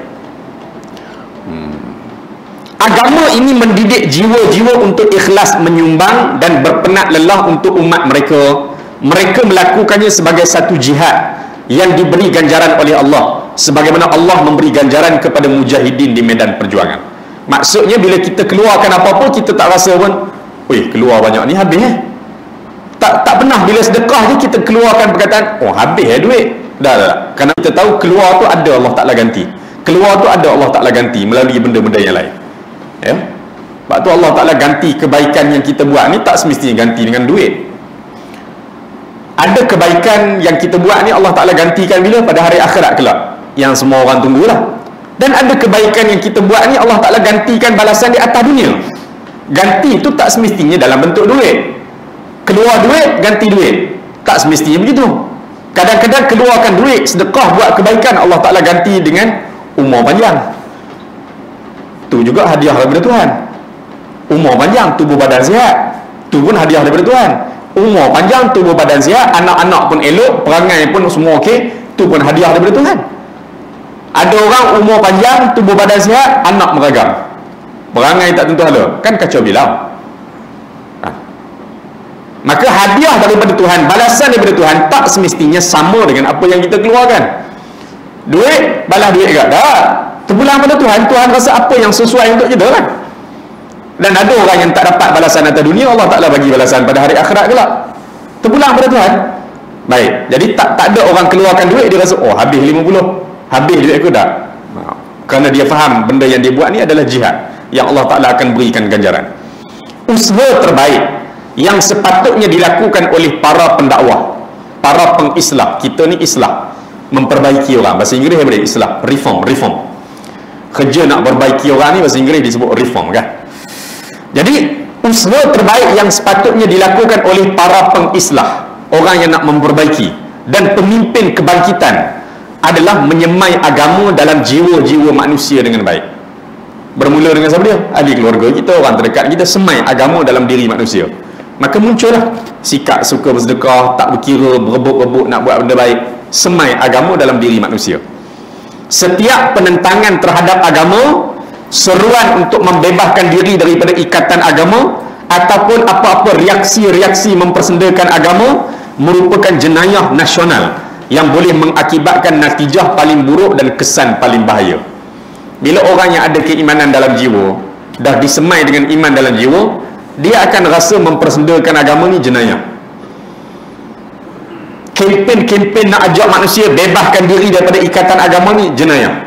Agama ini mendidik jiwa-jiwa untuk ikhlas menyumbang dan berpenat lelah untuk umat mereka. Mereka melakukannya sebagai satu jihad yang diberi ganjaran oleh Allah, sebagaimana Allah memberi ganjaran kepada mujahidin di medan perjuangan. Maksudnya bila kita keluarkan apa-apa, kita tak rasa pun, weh, keluar banyak ni habis tak pernah bila sedekah ni kita keluarkan perkataan, oh habis duit. Dah. Kerana kita tahu keluar tu ada Allah Ta'ala ganti. Keluar tu ada Allah Ta'ala ganti melalui benda-benda yang lain. Ya. Sebab tu Allah Ta'ala ganti kebaikan yang kita buat ni tak semestinya ganti dengan duit. Ada kebaikan yang kita buat ni Allah Ta'ala gantikan bila? Pada hari akhirat kelak, yang semua orang tunggulah. Dan ada kebaikan yang kita buat ni Allah Ta'ala gantikan balasan di atas dunia. Ganti itu tak semestinya dalam bentuk duit. Keluar duit, ganti duit, tak semestinya begitu. Kadang-kadang keluarkan duit sedekah buat kebaikan, Allah Ta'ala ganti dengan umur panjang. Tu juga hadiah daripada Tuhan. Umur panjang, tubuh badan sihat, tu pun hadiah daripada Tuhan. Umur panjang, tubuh badan sihat, anak-anak pun elok, perangai pun semua okey, tu pun hadiah daripada Tuhan. Ada orang umur panjang, tubuh badan sihat, anak meragam, perangai tak tentu hala, kan kacau bilau. Maka hadiah daripada Tuhan, balasan daripada Tuhan tak semestinya sama dengan apa yang kita keluarkan. Duit, balas duit juga tak, terpulang pada Tuhan. Tuhan rasa apa yang sesuai untuk kita kan. Dan ada orang yang tak dapat balasan atas dunia, Allah Ta'ala bagi balasan pada hari akhirat kelak, terpulang pada Tuhan. Baik, jadi tak ada orang keluarkan duit, dia rasa, oh habis 50, habis duit aku tak. Kerana dia faham benda yang dia buat ni adalah jihad yang Allah Ta'ala akan berikan ganjaran. Usaha terbaik yang sepatutnya dilakukan oleh para pendakwah, para pengislah. Kita ni islah, memperbaiki orang. Bahasa Inggeris boleh islah, reform. Kerja nak perbaiki orang ni bahasa Inggeris disebut reform kan. Jadi usaha terbaik yang sepatutnya dilakukan oleh para pengislah, orang yang nak memperbaiki dan pemimpin kebangkitan, adalah menyemai agama dalam jiwa-jiwa manusia dengan baik. Bermula dengan siapa dia? Ahli keluarga kita, orang terdekat kita. Semai agama dalam diri manusia. Maka muncullah sikap suka bersedekah, tak berkira, berebut-rebut nak buat benda baik. Semai agama dalam diri manusia. Setiap penentangan terhadap agama, seruan untuk membebaskan diri daripada ikatan agama, ataupun apa-apa reaksi-reaksi mempersendakan agama, merupakan jenayah nasional yang boleh mengakibatkan natijah paling buruk dan kesan paling bahaya. Bila orang yang ada keimanan dalam jiwa dah disemai dengan iman dalam jiwa, dia akan rasa mempersendakan agama ni jenayah. Kempen-kempen nak ajak manusia bebaskan diri daripada ikatan agama ni jenayah.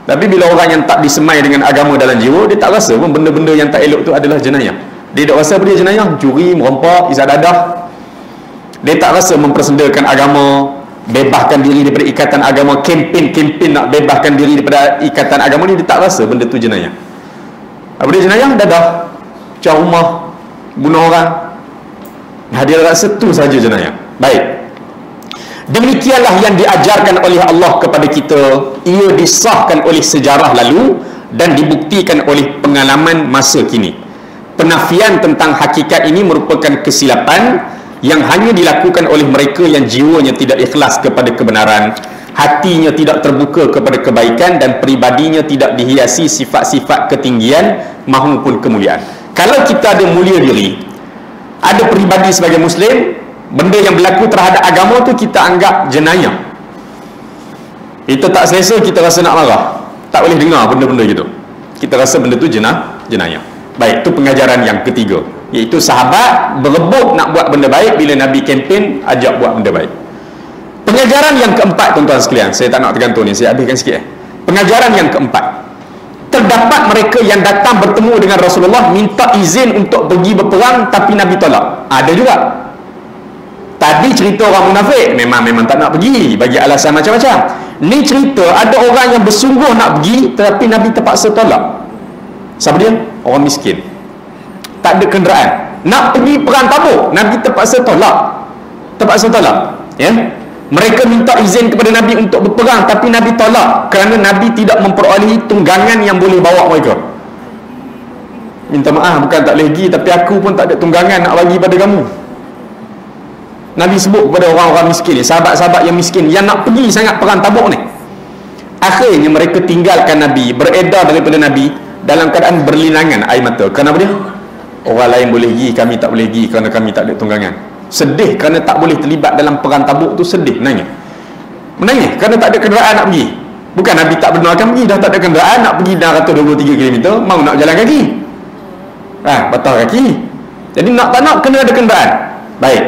Tapi bila orang yang tak disemai dengan agama dalam jiwa, dia tak rasa pun benda-benda yang tak elok tu adalah jenayah. Dia tak rasa apa dia jenayah? Curi, merompak, isap dadah. Dia tak rasa mempersendakan agama, bebaskan diri daripada ikatan agama, kempen-kempen nak bebaskan diri daripada ikatan agama ni, dia tak rasa benda tu jenayah. Apa dia jenayah? Dadah, pecah rumah, bunuh orang. Dia rasa tu saja jenayah. Baik. Demikianlah yang diajarkan oleh Allah kepada kita. Ia disahkan oleh sejarah lalu dan dibuktikan oleh pengalaman masa kini. Penafian tentang hakikat ini merupakan kesilapan yang hanya dilakukan oleh mereka yang jiwanya tidak ikhlas kepada kebenaran, hatinya tidak terbuka kepada kebaikan, dan pribadinya tidak dihiasi sifat-sifat ketinggian mahupun kemuliaan. Kalau kita ada mulia diri, ada peribadi sebagai Muslim, benda yang berlaku terhadap agama tu kita anggap jenayah. Kita tak selesa, kita rasa nak marah, tak boleh dengar benda-benda gitu. Kita rasa benda tu jenayah. Baik, itu pengajaran yang ketiga, iaitu sahabat berebut nak buat benda baik bila Nabi kempen ajak buat benda baik. Pengajaran yang keempat, tuan-tuan sekalian, saya tak nak tergantung ni, saya habiskan sikit. Pengajaran yang keempat, terdapat mereka yang datang bertemu dengan Rasulullah minta izin untuk pergi berperang, tapi Nabi tolak. Ada juga. Tadi cerita orang munafik memang tak nak pergi bagi alasan macam-macam. Ni cerita ada orang yang bersungguh nak pergi tetapi Nabi terpaksa tolak. Siapa dia? Orang miskin, tak ada kenderaan, nak pergi perang Tabuk, Nabi terpaksa tolak. Ya? Mereka minta izin kepada Nabi untuk berperang, tapi Nabi tolak kerana Nabi tidak memperolehi tunggangan yang boleh bawa mereka. Minta maaf, bukan tak boleh pergi, tapi aku pun tak ada tunggangan nak bagi pada kamu. Nabi sebut kepada orang-orang miskin ni, sahabat-sahabat yang miskin yang nak pergi sangat perang Tabuk ni. Akhirnya mereka tinggalkan Nabi, beredar daripada Nabi dalam keadaan berlinangan air mata. Kenapa dia? Orang lain boleh pergi, kami tak boleh pergi kerana kami tak ada tunggangan. Sedih kerana tak boleh terlibat dalam perang Tabuk tu, sedih menangis kerana tak ada kenderaan nak pergi. Bukan Nabi tak benarkan pergi, dah tak ada kenderaan nak pergi dah 123 km, mau nak jalan kaki, batal kaki. Jadi nak tak nak kena ada kenderaan. Baik,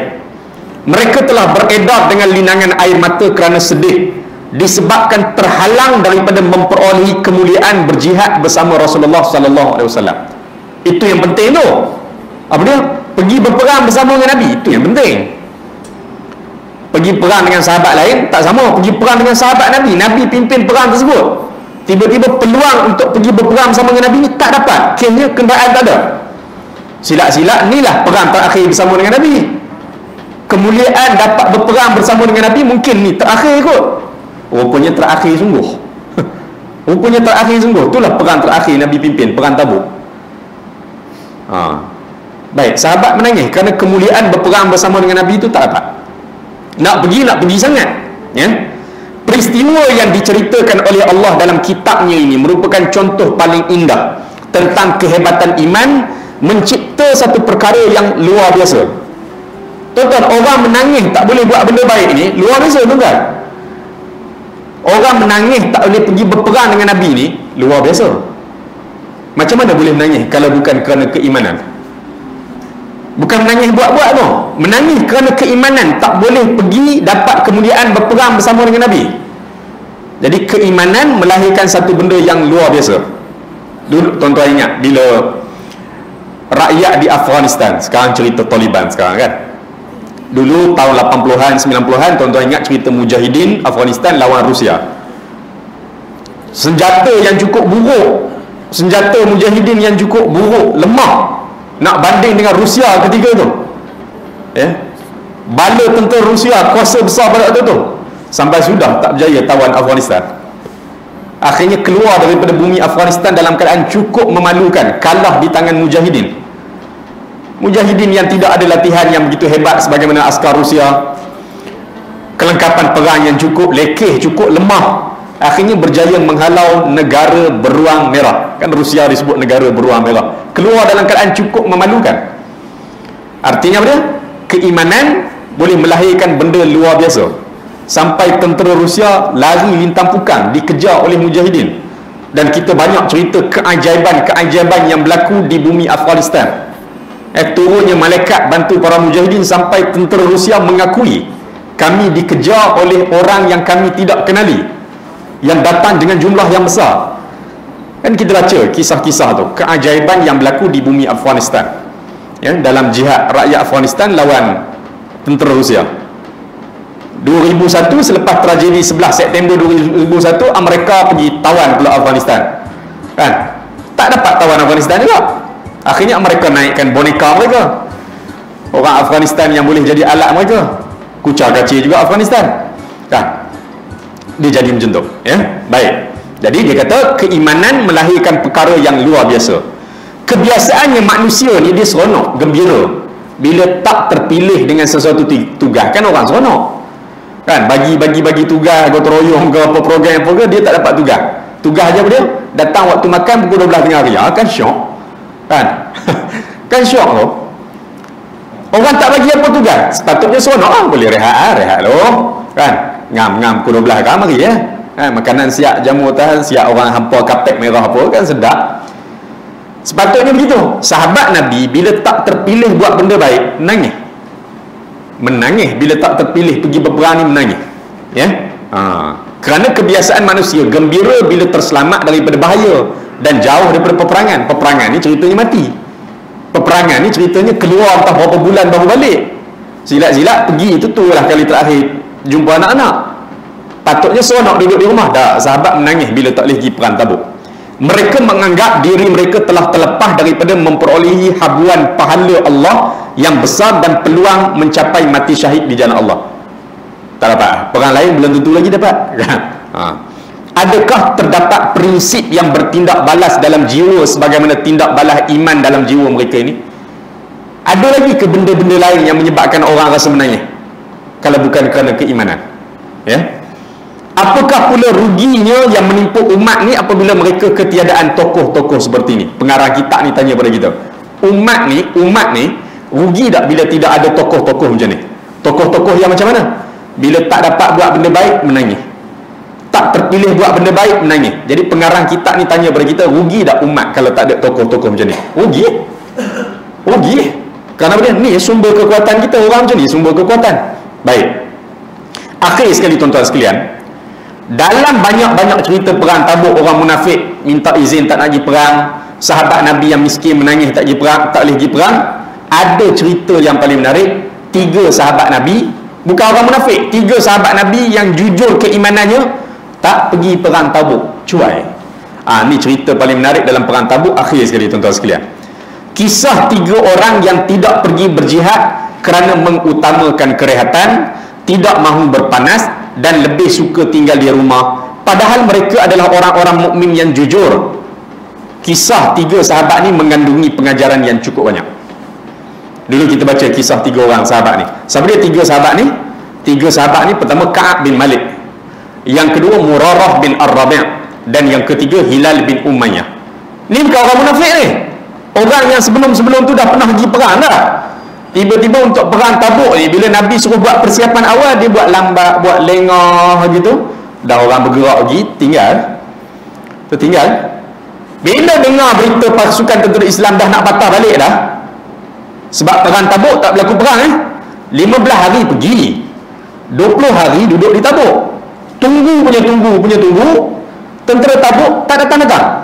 mereka telah beredar dengan linangan air mata kerana sedih disebabkan terhalang daripada memperolehi kemuliaan berjihad bersama Rasulullah sallallahu alaihi wasallam. Itu yang penting tu. Apa dia? Pergi berperang bersama dengan Nabi, itu yang penting. Pergi perang dengan sahabat lain tak sama, pergi perang dengan sahabat Nabi. Nabi pimpin perang tersebut. Tiba-tiba peluang untuk pergi berperang bersama dengan Nabi ni tak dapat. Akhirnya kenderaan tak ada. Silap-silap inilah perang terakhir bersama dengan Nabi. Kemuliaan dapat berperang bersama dengan Nabi mungkin ni terakhir kot. Rupanya terakhir sungguh. Rupanya terakhir sungguh. Itulah perang terakhir Nabi pimpin, perang Tabuk. Baik, sahabat menangis kerana kemuliaan berperang bersama dengan Nabi itu tak dapat. Nak pergi sangat, ya. Peristiwa yang diceritakan oleh Allah dalam kitabnya ini merupakan contoh paling indah tentang kehebatan iman mencipta satu perkara yang luar biasa. Tuan-tuan, orang menangis tak boleh buat benda baik ni luar biasa, tuan-tuan. Orang menangis tak boleh pergi berperang dengan Nabi ni luar biasa. Macam mana boleh menangis kalau bukan kerana keimanan? Bukan menangis buat-buat tu. Menangis kerana keimanan, tak boleh pergi dapat kemuliaan berperang bersama dengan Nabi. Jadi keimanan melahirkan satu benda yang luar biasa. Dulu tuan-tuan ingat bila rakyat di Afghanistan, sekarang cerita Taliban sekarang kan. Dulu tahun 80-an, 90-an, tuan-tuan ingat cerita Mujahidin Afghanistan lawan Rusia. Senjata yang cukup buruk, senjata Mujahidin yang cukup buruk, lemah, nak banding dengan Rusia ketika tu, ya. Bala tentera Rusia kuasa besar pada waktu tu, sampai sudah tak berjaya tawan Afghanistan. Akhirnya keluar daripada bumi Afghanistan dalam keadaan cukup memalukan, kalah di tangan Mujahidin. Mujahidin yang tidak ada latihan yang begitu hebat sebagaimana askar Rusia, kelengkapan perang yang cukup lekeh, cukup lemah, akhirnya berjaya menghalau negara beruang merah. Kan Rusia disebut negara beruang merah, keluar dalam keadaan cukup memalukan. Artinya apa dia? Keimanan boleh melahirkan benda luar biasa, sampai tentera Rusia lari lintang pukang dikejar oleh mujahidin. Dan kita banyak cerita keajaiban yang berlaku di bumi Afghanistan. Turunnya malaikat bantu para mujahidin sampai tentera Rusia mengakui, kami dikejar oleh orang yang kami tidak kenali, yang datang dengan jumlah yang besar. Kan kita baca kisah-kisah tu, keajaiban yang berlaku di bumi Afghanistan, ya, dalam jihad rakyat Afghanistan lawan tentera Rusia. 2001, selepas tragedi 11 September 2001, Amerika pergi tawan pula Afghanistan, kan? Tak dapat tawan Afghanistan juga. Akhirnya Amerika naikkan boneka mereka, orang Afghanistan yang boleh jadi alat mereka, kucar kacir juga Afghanistan, kan? Dia jadi macam tu, ya. Baik, jadi dia kata keimanan melahirkan perkara yang luar biasa. Kebiasaannya manusia ni dia seronok, gembira bila tak terpilih dengan sesuatu tugas. Kan orang seronok, kan, bagi tugas, gotong royong ke apa program apa ke, dia tak dapat tugas. Tugas aja dia datang waktu makan pukul 12 tengah hari. Kan syok, kan? Kan syok tu. Orang tak bagi apa tugas, sepatutnya seronok, boleh rehat loh, kan? Ngam pukul 12 kan mari, ya. Makanan siap, jamu tahan siap, orang hampa kapek merah apa kan sedap. Sepatutnya begitu. Sahabat Nabi bila tak terpilih buat benda baik, menangis bila tak terpilih pergi berperang ni, menangis, ya. Kerana kebiasaan manusia gembira bila terselamat daripada bahaya dan jauh daripada peperangan. Peperangan ni ceritanya mati, peperangan ni ceritanya keluar entah berapa bulan baru balik, silat pergi, itu tu lah kali terakhir jumpa anak-anak. Patutnya seronok duduk di rumah. Tak, sahabat menangis bila tak boleh pergi perang Tabuk. Mereka menganggap diri mereka telah terlepas daripada memperolehi habuan pahala Allah yang besar dan peluang mencapai mati syahid di jalan Allah. Tak dapat. Perang lain belum tentu lagi dapat. Adakah terdapat prinsip yang bertindak balas dalam jiwa sebagaimana tindak balas iman dalam jiwa mereka ini? Ada lagi ke benda-benda lain yang menyebabkan orang rasa menangis kalau bukan kerana keimanan? Ya. Apakah pula ruginya yang menimpa umat ni apabila mereka ketiadaan tokoh-tokoh seperti ini? Pengarang kitab ni tanya pada kita, umat ni rugi tak bila tidak ada tokoh-tokoh macam ni? Tokoh-tokoh yang macam mana? Bila tak dapat buat benda baik, menangis. Tak terpilih buat benda baik, menangis. Jadi pengarang kitab ni tanya pada kita, rugi tak umat kalau tak ada tokoh-tokoh macam ni? Rugi. Kerana dia ni sumber kekuatan kita, orang macam ni sumber kekuatan. Baik, akhir sekali tuan-tuan sekalian, dalam banyak-banyak cerita perang Tabuk, orang munafik minta izin tak nak pergi perang, sahabat Nabi yang miskin menangis tak pergi perang, tak boleh pergi perang. Ada cerita yang paling menarik, 3 sahabat Nabi, bukan orang munafik, 3 sahabat Nabi yang jujur keimanannya tak pergi perang Tabuk, cuai. Ni cerita paling menarik dalam perang Tabuk. Akhir sekali tuan-tuan sekalian, kisah 3 orang yang tidak pergi berjihad kerana mengutamakan kerehatan, tidak mahu berpanas dan lebih suka tinggal di rumah, padahal mereka adalah orang-orang mukmin yang jujur. Kisah 3 sahabat ni mengandungi pengajaran yang cukup banyak. Dulu kita baca kisah 3 orang sahabat ni. Siapa dia 3 sahabat ni? 3 sahabat ni, pertama Ka'ab bin Malik, yang kedua Murarah bin Ar-Rabi', dan yang ketiga Hilal bin Umayyah. Ni bukan orang munafik ni, orang yang sebelum-sebelum tu dah pernah pergi perang dah. Tiba-tiba untuk perang Tabuk ni, bila Nabi suruh buat persiapan awal, dia buat lambat, buat lengah gitu. Dah orang bergerak pergi, tertinggal. Bila dengar berita pasukan tentera Islam dah nak patah balik dah, sebab perang Tabuk tak berlaku perang 15 hari pergi, 20 hari duduk di Tabuk, tunggu, tentera Tabuk tak datang.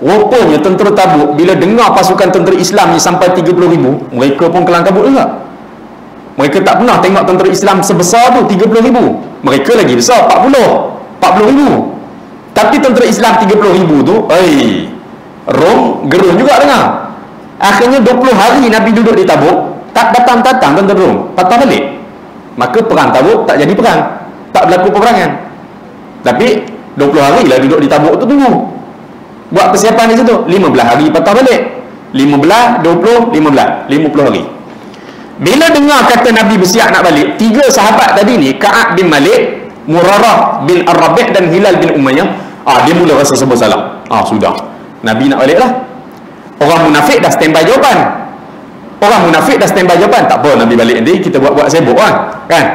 Rupanya tentera Tabuk bila dengar pasukan tentera Islam ni sampai 30,000, mereka pun kelang kabut juga. Mereka tak pernah tengok tentera Islam sebesar tu 30,000. Mereka lagi besar 40,000. Tapi tentera Islam 30,000 tu, Rom gerun juga dengar. Akhirnya 20 hari Nabi duduk di Tabuk, tak datang tentera Rom, patah balik. Maka perang Tabuk tak jadi perang, tak berlaku peperangan. Tapi 20 hari lah duduk di Tabuk tu, tunggu, buat persiapan di situ. 15 hari patah balik. 15, 20, 15, 50 hari. Bila dengar kata Nabi bersiap nak balik, 3 sahabat tadi ni, Ka'ab bin Malik, Murarah bin Ar-Rabi' dan Hilal bin Umayyah, dia mula rasa serba salah. Sudah, Nabi nak balik lah. Orang munafik dah standby jawapan. Tak apa, Nabi balik nanti kita buat-buat sibuk kan.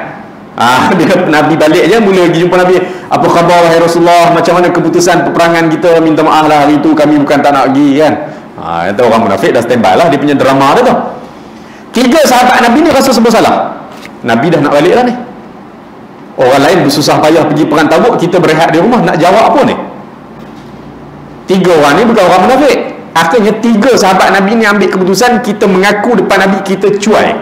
Bila Nabi balik je, mula pergi jumpa Nabi. Apa khabar wahai Rasulullah, macam mana keputusan peperangan kita, minta maaf lah hari tu kami bukan tak nak pergi kan. Itu orang munafik dah standby lah, dia punya drama dia tu. 3 sahabat Nabi ni rasa serba salah. Nabi dah nak balik lah ni. Orang lain bersusah payah pergi perang Tabuk, kita berehat di rumah, nak jawab apa ni? 3 orang ni bukan orang munafik. Akhirnya 3 sahabat Nabi ni ambil keputusan, kita mengaku depan Nabi kita cuai.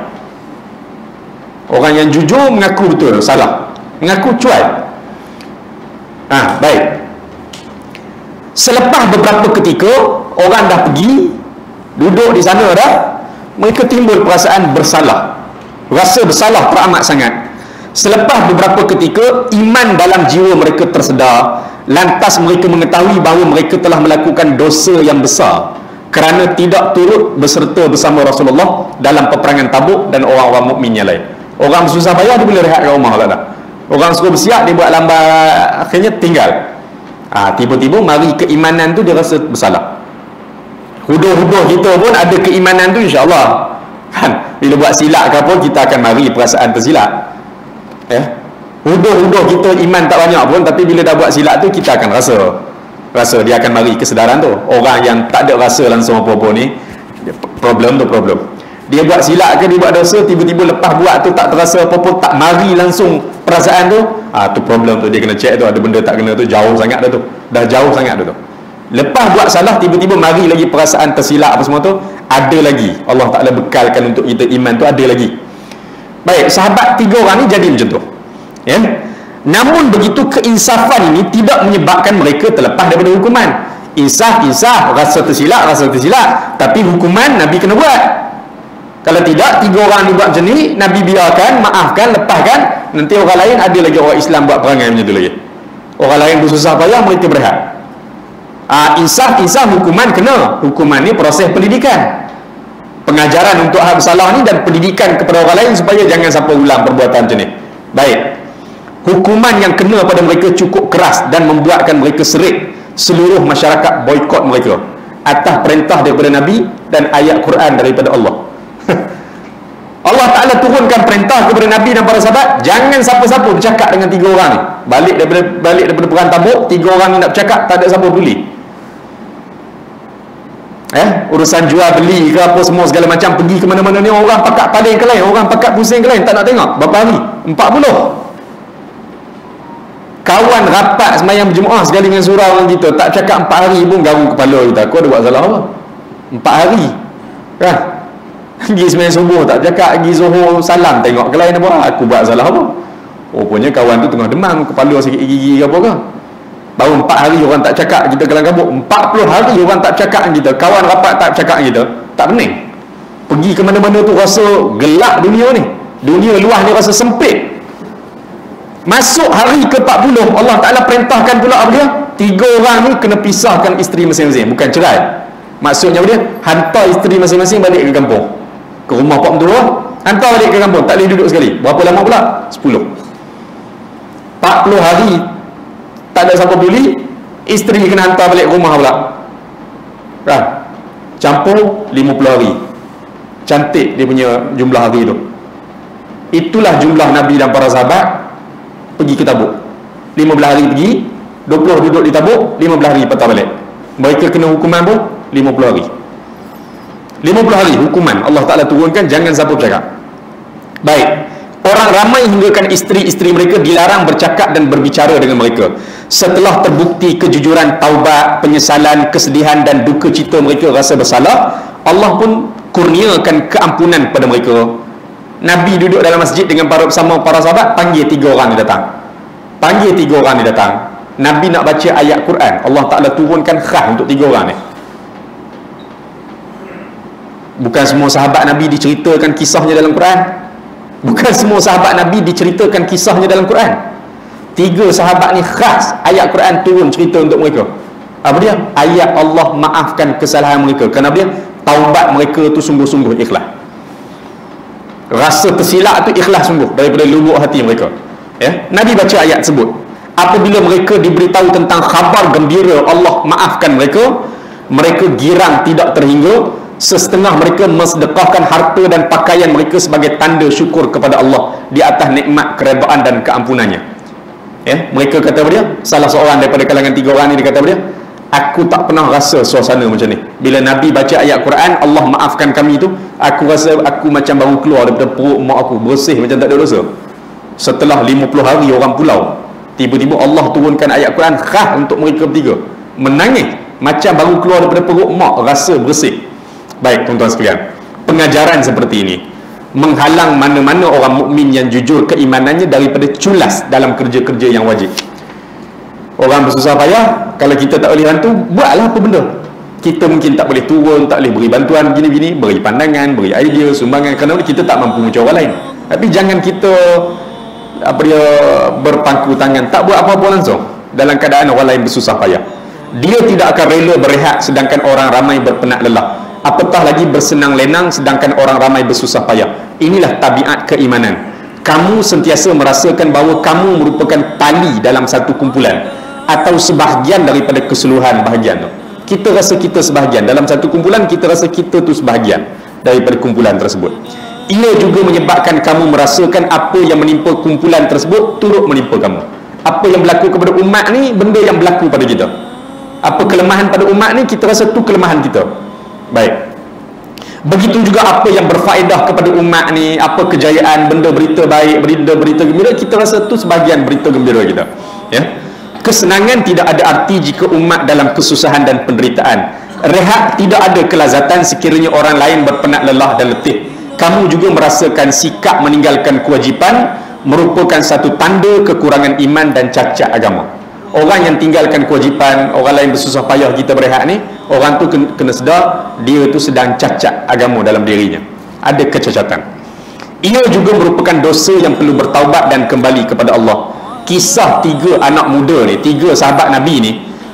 Orang yang jujur mengaku betul salah, mengaku cuai. Baik. Selepas beberapa ketika, orang dah pergi, duduk di sana dah, mereka timbul perasaan bersalah, rasa bersalah teramat sangat. Selepas beberapa ketika, iman dalam jiwa mereka tersedar. Lantas mereka mengetahui bahawa mereka telah melakukan dosa yang besar kerana tidak turut berserta bersama Rasulullah dalam peperangan Tabuk dan orang-orang mukmin yang lain. Orang susah payah dia boleh rehat kat rumah lah. Orang suruh bersiap, dia buat lambat, akhirnya tinggal. Tiba-tiba mari keimanan tu dia rasa bersalah. Huduh-huduh kita pun ada keimanan tu, insya-Allah kan. Bila buat silap ke apa, kita akan mari perasaan tersilap. Huduh-huduh kita iman tak banyak pun, tapi bila dah buat silap tu kita akan rasa dia akan mari kesedaran tu. Orang yang tak ada rasa langsung apa-apa ni, problem. Dia buat silap ke dia buat dosa, tiba-tiba lepas buat tu tak terasa apa-apa, tak mari langsung perasaan tu, tu problem tu. Dia kena check tu, ada benda tak kena tu, jauh sangat dah tu. Dah jauh sangat dah tu. Lepas buat salah, tiba-tiba mari lagi perasaan tersilap apa semua tu, ada lagi. Allah Ta'ala bekalkan untuk kita iman tu, ada lagi. Baik, sahabat 3 orang ni jadi macam tu. Namun begitu keinsafan ini tidak menyebabkan mereka terlepas daripada hukuman. Insaf, rasa tersilap, tapi hukuman Nabi kena buat. Kalau tidak, 3 orang ni buat macam ni, Nabi biarkan, maafkan, lepaskan. Nanti orang lain, ada lagi orang Islam buat perangai macam tu lagi. Orang lain bersusah payah, mereka berehat. Insaf, hukuman kena. Hukuman ni proses pendidikan, pengajaran untuk hal bersalah ni, dan pendidikan kepada orang lain supaya jangan sampai ulang perbuatan macam ni. Baik. Hukuman yang kena pada mereka cukup keras dan membuatkan mereka serik. Seluruh masyarakat boikot mereka atas perintah daripada Nabi dan ayat Quran daripada Allah. Allah Ta'ala turunkan perintah kepada Nabi dan para sahabat, jangan siapa-siapa bercakap dengan 3 orang ni. Balik daripada perang Tabuk, 3 orang ni nak bercakap, tak ada siapa peduli. Urusan jual beli ke apa semua segala macam, pergi ke mana-mana ni orang pakat paling ke lain, orang pakat pusing ke lain, tak nak tengok. Berapa hari? 40. Kawan rapat semayang berjemaah sekali dengan surau orang kita, tak cakap 4 hari pun garung kepala kita. Aku ada buat salah apa? 4 hari kan? Pergi semayang subuh tak cakap, pergi zuhur salam tengok ke lain apa? Aku buat salah apa? Rupanya kawan tu tengah demam, kepala sikit gigi apa ke? Baru 4 hari orang tak cakap kita kelang kabut. 40 hari orang tak cakap kita, kawan rapat tak cakap kita, tak pening. Pergi ke mana-mana tu rasa gelap dunia ni, dunia luar ni rasa sempit. Masuk hari ke-40, Allah Ta'ala perintahkan pula apa dia? 3 orang ni kena pisahkan isteri masing-masing, bukan cerai. Maksudnya apa dia? Hantar isteri masing-masing balik ke kampung, ke rumah pak mentua, hantar balik ke kampung, tak boleh duduk sekali. Berapa lama pula? 10. 40 hari tak ada siapa peduli, isteri kena hantar balik rumah pula kan? Campur 50 hari. Cantik dia punya jumlah hari tu. Itulah jumlah Nabi dan para sahabat pergi ke Tabuk. 15 hari pergi, 20 duduk di Tabuk, 15 hari patah balik. Mereka kena hukuman pun 50 hari. 50 hari hukuman Allah Ta'ala turunkan, jangan siapa bercakap. Baik. Orang ramai hinggakan isteri-isteri mereka dilarang bercakap dan berbicara dengan mereka. Setelah terbukti kejujuran, taubat, penyesalan, kesedihan dan duka cita mereka rasa bersalah, Allah pun kurniakan keampunan pada mereka. Nabi duduk dalam masjid dengan bersama para sahabat, panggil 3 orang ni datang. Nabi nak baca ayat Quran, Allah Ta'ala turunkan khas untuk 3 orang ni. Bukan semua sahabat Nabi diceritakan kisahnya dalam Quran. Bukan semua sahabat Nabi diceritakan kisahnya dalam Quran. 3 sahabat ni khas ayat Quran turun cerita untuk mereka. Apa dia? Ayat Allah maafkan kesalahan mereka. Kenapa dia? taubat mereka tu sungguh-sungguh ikhlas. Rasa tersilap tu ikhlas sungguh daripada lubuk hati mereka. Ya, Nabi baca ayat tersebut. Apabila mereka diberitahu tentang khabar gembira Allah maafkan mereka, mereka girang tidak terhingga. Setengah mereka mensedekahkan harta dan pakaian mereka sebagai tanda syukur kepada Allah di atas nikmat keredaan dan keampunannya. Ya, mereka kata apa dia? Salah seorang daripada kalangan 3 orang ni, dia kata apa dia? Aku tak pernah rasa suasana macam ni. Bila Nabi baca ayat Quran, Allah maafkan kami tu, aku rasa aku macam baru keluar daripada perut mak aku, bersih macam tak ada dosa. Setelah 50 hari orang pulau, tiba-tiba Allah turunkan ayat Quran khas untuk mereka bertiga. Menangis macam baru keluar daripada perut mak, rasa bersih. Baik tuan-tuan sekalian, pengajaran seperti ini menghalang mana-mana orang mukmin yang jujur keimanannya daripada culas dalam kerja-kerja yang wajib. Orang bersusah payah, kalau kita tak boleh bantu, buatlah apa benda. Kita mungkin tak boleh turun, tak boleh beri bantuan gini-gini, beri pandangan, beri idea, sumbangan, kerana kita tak mampu macam orang lain. Tapi jangan kita berpangku tangan, tak buat apa-apa langsung dalam keadaan orang lain bersusah payah. Dia tidak akan rela berehat sedangkan orang ramai berpenat lelah, apatah lagi bersenang lenang sedangkan orang ramai bersusah payah. Inilah tabiat keimanan. Kamu sentiasa merasakan bahawa kamu merupakan tali dalam satu kumpulan atau sebahagian daripada keseluruhan bahagian tu. Kita rasa kita sebahagian dalam satu kumpulan, kita rasa kita tu sebahagian daripada kumpulan tersebut. Ia juga menyebabkan kamu merasakan apa yang menimpa kumpulan tersebut turut menimpa kamu. Apa yang berlaku kepada umat ni, benda yang berlaku pada kita. Apa kelemahan pada umat ni, kita rasa tu kelemahan kita. Baik. Begitu juga apa yang berfaedah kepada umat ni, apa kejayaan, benda berita baik, berita gembira, kita rasa tu sebahagian berita gembira kita. Ya. Kesenangan tidak ada arti jika umat dalam kesusahan dan penderitaan. Rehat tidak ada kelazatan sekiranya orang lain berpenat lelah dan letih. Kamu juga merasakan sikap meninggalkan kewajipan merupakan satu tanda kekurangan iman dan cacat agama. Orang yang tinggalkan kewajipan, orang lain bersusah payah kita berehat ni, orang tu kena sedar dia tu sedang cacat agama dalam dirinya, ada kecacatan. Ia juga merupakan dosa yang perlu bertaubat dan kembali kepada Allah. Kisah 3 anak muda ni, 3 sahabat Nabi ni,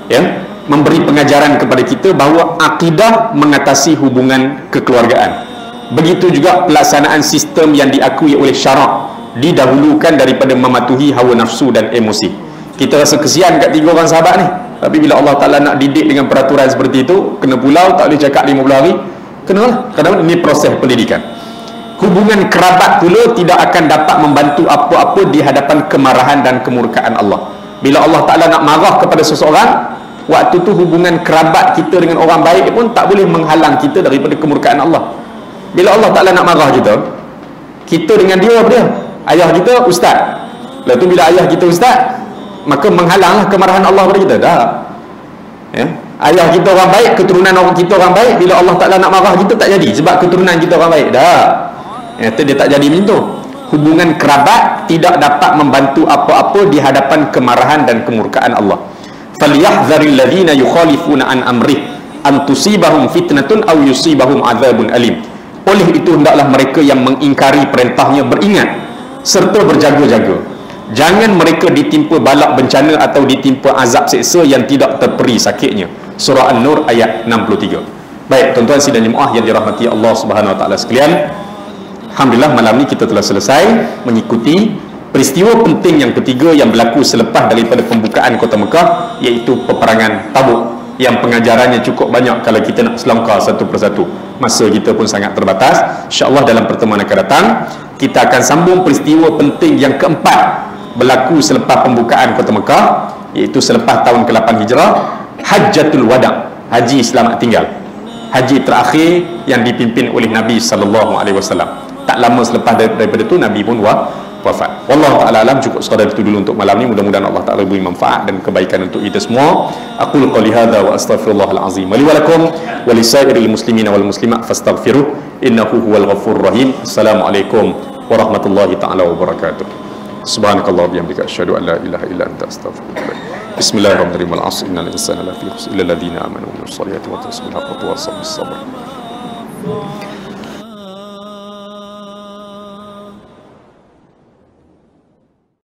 ya, memberi pengajaran kepada kita bahawa akidah mengatasi hubungan kekeluargaan. Begitu juga pelaksanaan sistem yang diakui oleh syarak didahulukan daripada mematuhi hawa nafsu dan emosi. Kita rasa kesian kat 3 orang sahabat ni, tapi bila Allah Ta'ala nak didik dengan peraturan seperti itu, kena pulau, tak boleh cakap 50 hari, kenalah. Kerana ini proses pendidikan. Hubungan kerabat pula tidak akan dapat membantu apa-apa di hadapan kemarahan dan kemurkaan Allah. Bila Allah Ta'ala nak marah kepada seseorang, waktu tu hubungan kerabat kita dengan orang baik pun tak boleh menghalang kita daripada kemurkaan Allah. Bila Allah Ta'ala nak marah kita dengan dia apa dia? Ayah kita ustaz. Lepas tu bila ayah kita ustaz, maka menghalanglah kemarahan Allah pada kita. Dah. Ya. Ayah kita orang baik, keturunan orang kita orang baik, bila Allah Ta'ala nak marah kita tak jadi sebab keturunan kita orang baik. Dah. Ya, dia tak jadi macam tu. Hubungan kerabat tidak dapat membantu apa-apa di hadapan kemarahan dan kemurkaan Allah. Falyahzaril ladzina yukhalifuna an amrih an tusibahum fitnatun aw yusibahum adzabun alim. Oleh itu hendaklah mereka yang mengingkari perintahnya beringat serta berjaga-jaga. Jangan mereka ditimpa balak bencana atau ditimpa azab seksa yang tidak terperi sakitnya. Surah An-Nur ayat 63. Baik, tuan-tuan sidang jemaah yang dirahmati Allah Subhanahu Wa Taala sekalian, alhamdulillah malam ni kita telah selesai mengikuti peristiwa penting yang ketiga yang berlaku selepas daripada pembukaan kota Mekah, iaitu peperangan Tabuk, yang pengajarannya cukup banyak kalau kita nak selangkah satu persatu. Masa kita pun sangat terbatas. InsyaAllah dalam pertemuan akan datang kita akan sambung peristiwa penting yang keempat berlaku selepas pembukaan kota Mekah, iaitu selepas tahun ke-8 Hijrah, Hajjatul Wada', haji selamat tinggal, haji terakhir yang dipimpin oleh Nabi SAW. Tak lama selepas daripada itu Nabi pun wafat. Wallahu ta'ala alam. Cukup sekadar itu dulu untuk malam ni. Mudah-mudahan Allah Ta'ala beri manfaat dan kebaikan untuk kita semua. Aqul qali hadza wa astaghfirullahal azim wa li wa lakum wa li sairil muslimina wal muslimat fastaghfiruh innahu huwal ghafurur rahim. Assalamualaikum warahmatullahi ta'ala wabarakatuh. Subhanakallah bihamdika asyhadu an la ilaha illa anta astaghfiruka. Bismillahirrahmanirrahim. Wal 'asri innal insana lafi khusr illa alladziina amanu wa amilus solihati wa tawasaw bil haqqi wa tawasaw bis sabr.